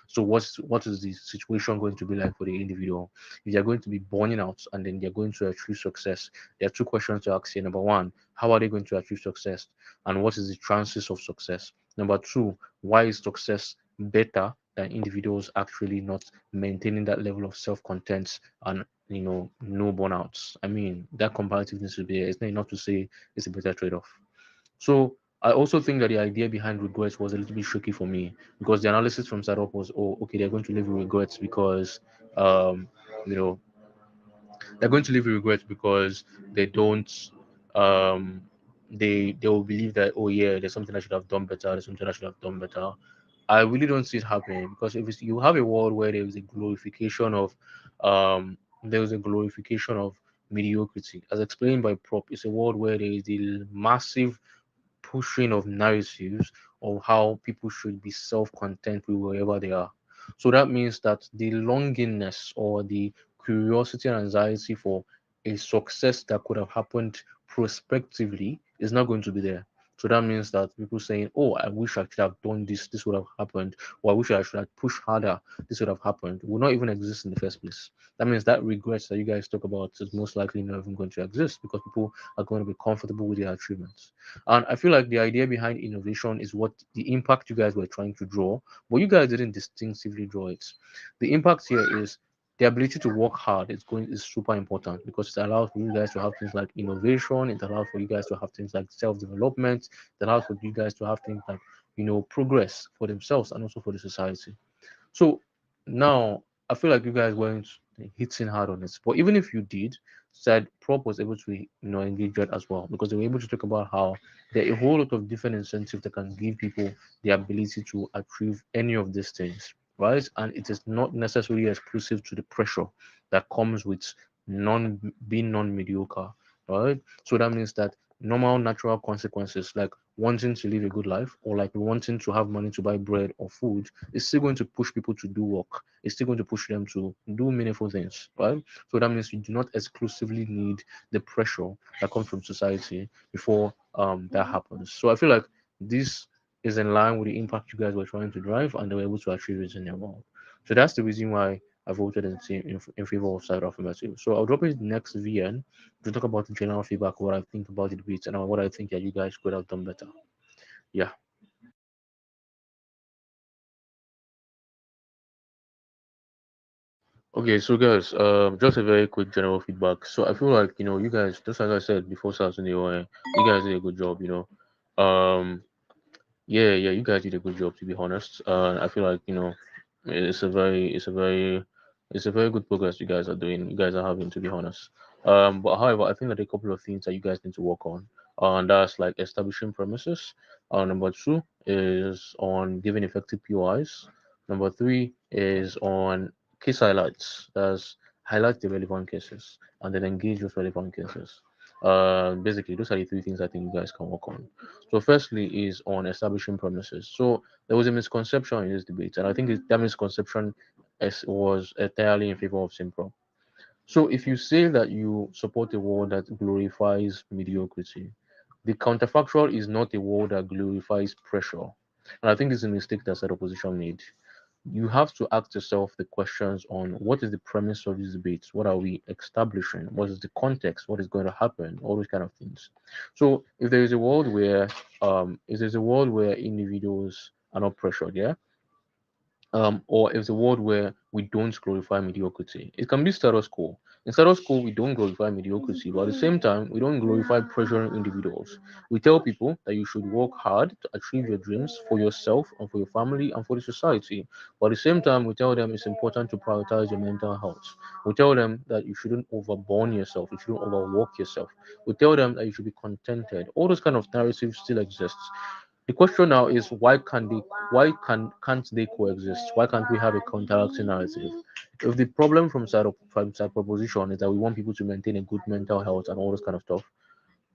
So what is the situation going to be like for the individual? If they're going to be burning out and then they're going to achieve success, there are two questions to ask here. Number one, how are they going to achieve success? And what is the chances of success? Number two, why is success better than individuals actually not maintaining that level of self-content and no burnouts? I mean, that comparative needs to be there. It's not enough to say it's a better trade-off. So I also think that the idea behind regrets was a little bit tricky for me because the analysis from startup was, oh, okay, they're going to live with regrets because, um, you know, they're going to live with regrets because they don't, um, they will believe that, oh yeah, there's something I should have done better. There's something I should have done better. I really don't see it happening because if you have a world where there is a glorification of, there is a glorification of mediocrity, as explained by Prop, it's a world where there is the massive pushing of narratives of how people should be self-content with wherever they are. So that means that the longingness or the curiosity and anxiety for a success that could have happened prospectively is not going to be there. So that means that people saying, "Oh, I wish I could have done this. This would have happened," or "I wish I should have pushed harder. This would have happened," will not even exist in the first place. That means that regrets that you guys talk about is most likely not even going to exist because people are going to be comfortable with their achievements. And I feel like the idea behind innovation is what the impact you guys were trying to draw, but you guys didn't distinctively draw it. The impact here is the ability to work hard is super important because it allows for you guys to have things like innovation, it allows for you guys to have things like self-development, it allows for you guys to have things like progress for themselves and also for the society. So now I feel like you guys weren't hitting hard on it. But even if you did, said Prop was able to engage that as well because they were able to talk about how there are a whole lot of different incentives that can give people the ability to achieve any of these things, right? And it is not necessarily exclusive to the pressure that comes with non being non-mediocre, right? So that means that normal natural consequences like wanting to live a good life or like wanting to have money to buy bread or food is still going to push people to do work. It's still going to push them to do meaningful things, right? So that means you do not exclusively need the pressure that comes from society before that happens. So I feel like this is in line with the impact you guys were trying to drive and they were able to achieve it in their world. So that's the reason why I voted in favor of side affirmative. So I'll drop it next VN to talk about the general feedback, what I think about the debates, and what I think that you guys could have done better. Yeah. Okay, so guys, just a very quick general feedback. So I feel like you guys, just as I said before starting the OI, you guys did a good job. Yeah, you guys did a good job to be honest. I feel like it's a very, it's a very good progress you guys are doing. You guys are having to be honest. But however, I think that a couple of things that you guys need to work on, and that's like establishing premises. Number two is on giving effective POIs. Number three is on case highlights. That's highlight the relevant cases and then engage with relevant cases. Basically, those are the three things I think you guys can work on. So, firstly, is on establishing premises. So, there was a misconception in this debate, and I think that misconception was entirely in favor of Simpro. So, if you say that you support a world that glorifies mediocrity, the counterfactual is not a world that glorifies pressure. And I think this is a mistake that the opposition made. You have to ask yourself the questions on what is the premise of these debates, what are we establishing, what is the context, what is going to happen, all those kind of things. So if there is a world where individuals are not pressured, yeah, or it's a world where we don't glorify mediocrity. It can be status quo. In status quo, we don't glorify mediocrity, but at the same time, we don't glorify pressuring individuals. We tell people that you should work hard to achieve your dreams for yourself and for your family and for the society. But at the same time, we tell them it's important to prioritize your mental health. We tell them that you shouldn't overburn yourself, you shouldn't overwork yourself. We tell them that you should be contented. All those kind of narratives still exist. The question now is can't they coexist? Why can't we have a counteracting narrative? If the problem from side proposition is that we want people to maintain a good mental health and all this kind of stuff,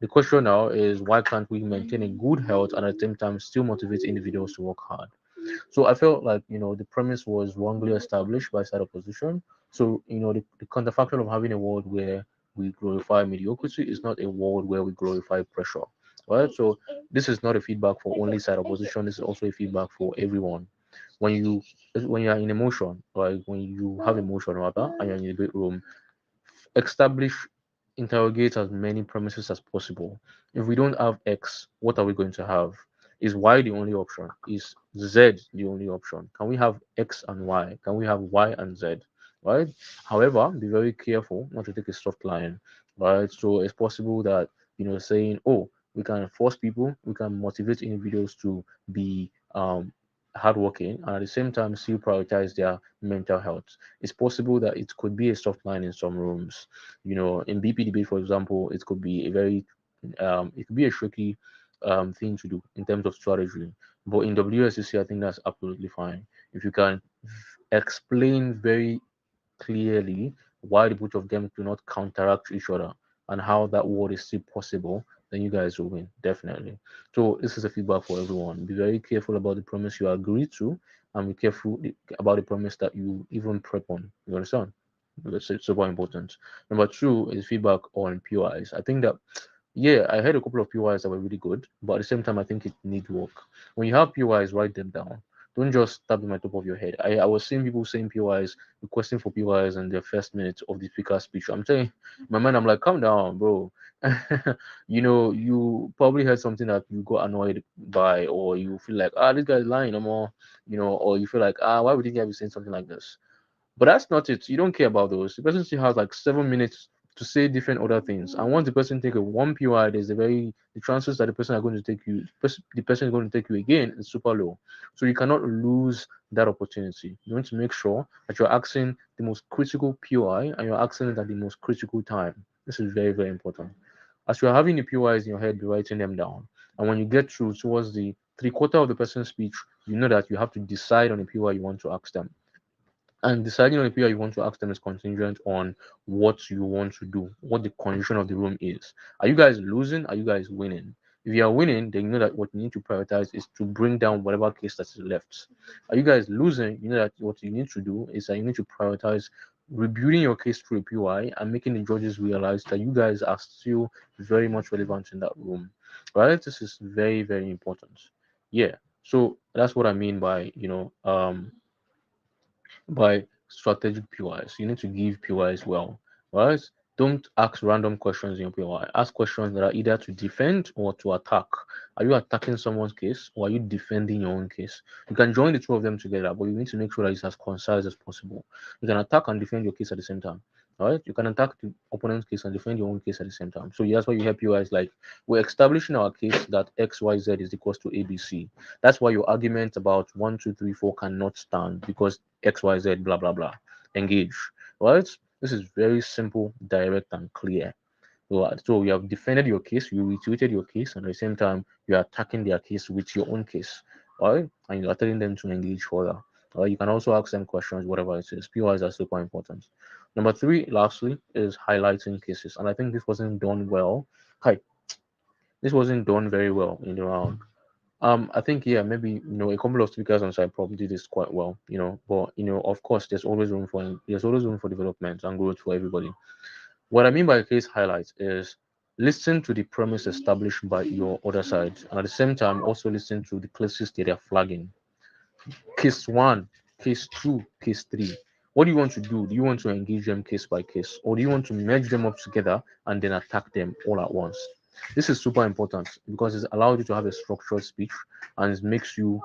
the question now is why can't we maintain a good health and at the same time still motivate individuals to work hard? So I felt like the premise was wrongly established by side opposition. So the counterfactual of having a world where we glorify mediocrity is not a world where we glorify pressure. Right? So this is not a feedback for only side opposition. This is also a feedback for everyone. When you are in emotion, like when you have emotion rather, and you're in the debate room, establish, interrogate as many premises as possible. If we don't have X, what are we going to have? Is Y the only option? Is Z the only option? Can we have X and Y? Can we have Y and Z? Right? However, be very careful not to take a soft line. Right? So it's possible that saying, oh, we can force people, we can motivate individuals to be hardworking, and at the same time still prioritize their mental health. It's possible that it could be a soft line in some rooms. In BP debate, for example, it could be a very it could be a tricky thing to do in terms of strategy. But in WSCC, I think that's absolutely fine. If you can explain very clearly why the both of them do not counteract each other and how that word is still possible, then you guys will win, definitely. So this is a feedback for everyone. Be very careful about the promise you agree to, and be careful about the promise that you even prep on. You understand? That's super important. Number two is feedback on POIs. I think that yeah, I had a couple of POIs that were really good, but at the same time, I think it needs work. When you have POIs, write them down. Don't just tap them at the top of your head. I was seeing people saying POIs, requesting for POIs in the first minute of the speaker's speech. I'm saying, in my mind, I'm like, calm down, bro. You probably heard something that you got annoyed by, or you feel like, this guy's lying no more, or you feel like, why would he be saying something like this? But that's not it. You don't care about those. The person still has like 7 minutes to say different other things. And once the person take a one POI, the chances that the person are going to take you, the person is going to take you again is super low. So you cannot lose that opportunity. You want to make sure that you're asking the most critical POI and you're asking it at the most critical time. This is very, very important. As you're having the POIs in your head, be writing them down. And when you get through towards the 3/4 of the person's speech, you know that you have to decide on the POI you want to ask them. And deciding on the people you want to ask them is contingent on what you want to do, what the condition of the room is. Are you guys losing? Are you guys winning? If you are winning, then you know that what you need to prioritize is to bring down whatever case that is left. Are you guys losing? You know that what you need to do is that you need to prioritize rebuilding your case through a POI and making the judges realize that you guys are still very much relevant in that room. Right? This is very, very important. Yeah. So that's what I mean by, by strategic POIs. You need to give POIs well, right? Don't ask random questions in your POI. Ask questions that are either to defend or to attack. Are you attacking someone's case or are you defending your own case? You can join the two of them together, but you need to make sure that it's as concise as possible. You can attack and defend your case at the same time. Right? You can attack the opponent's case and defend your own case at the same time. So that's why you have POIs like we're establishing our case that XYZ is equals to ABC. That's why your argument about 1, 2, 3, 4 cannot stand because XYZ, blah, blah, blah. Engage. Right? This is very simple, direct, and clear. So you have defended your case, you retweeted your case, and at the same time, you are attacking their case with your own case. Right? And you are telling them to engage further. You can also ask them questions, whatever it is. POIs are super important. Number three, lastly, is highlighting cases. And I think this wasn't done well. This wasn't done very well in the round. I think maybe a couple of speakers on side probably did this quite well, but of course there's always room for development and growth for everybody. What I mean by case highlights is listen to the premise established by your other side, and at the same time also listen to the cases that they are flagging. Case one, case two, case three. What do you want to do? Do you want to engage them case by case, or do you want to merge them up together and then attack them all at once? This is super important because it allows you to have a structured speech and it makes you,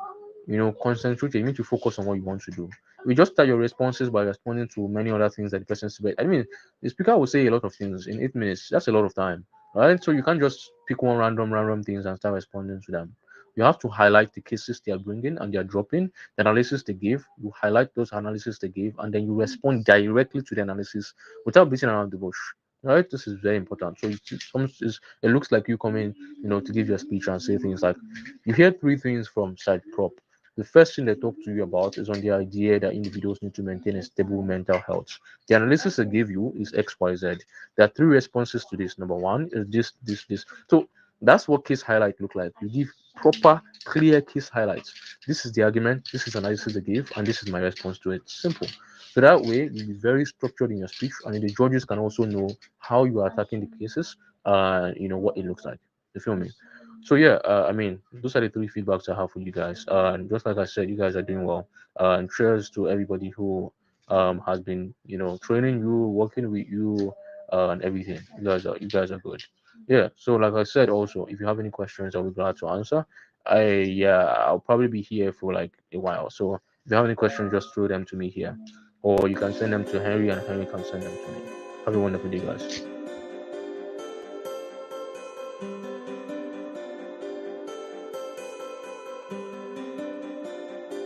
concentrate. You need to focus on what you want to do. We just start your responses by responding to many other things that the person said. I mean, the speaker will say a lot of things in 8 minutes. That's a lot of time, right? So you can't just pick one random things and start responding to them. You have to highlight the cases they are bringing and they are dropping, the analysis they give. You highlight those analysis they give, and then you respond directly to the analysis without beating around the bush. Right? This is very important. So it looks like you come in, to give your speech and say things like, you hear three things from side prop. The first thing they talk to you about is on the idea that individuals need to maintain a stable mental health. The analysis they give you is XYZ. There are three responses to this. Number one is this. So that's what case highlight look like. You give proper, clear case highlights. This is the argument, this is analysis they give, and this is my response to it. Simple. So that way, you'll be very structured in your speech, and the judges can also know how you are attacking the cases, what it looks like. You feel me? So yeah, those are the three feedbacks I have for you guys. And just like I said, you guys are doing well. And cheers to everybody who has been, training you, working with you, and everything. You guys are good. Yeah. So like I said, also, if you have any questions, I'll be glad to answer. I'll probably be here for like a while. So if you have any questions, just throw them to me here, or you can send them to Henry, and Henry can send them to me. Have a wonderful day, guys.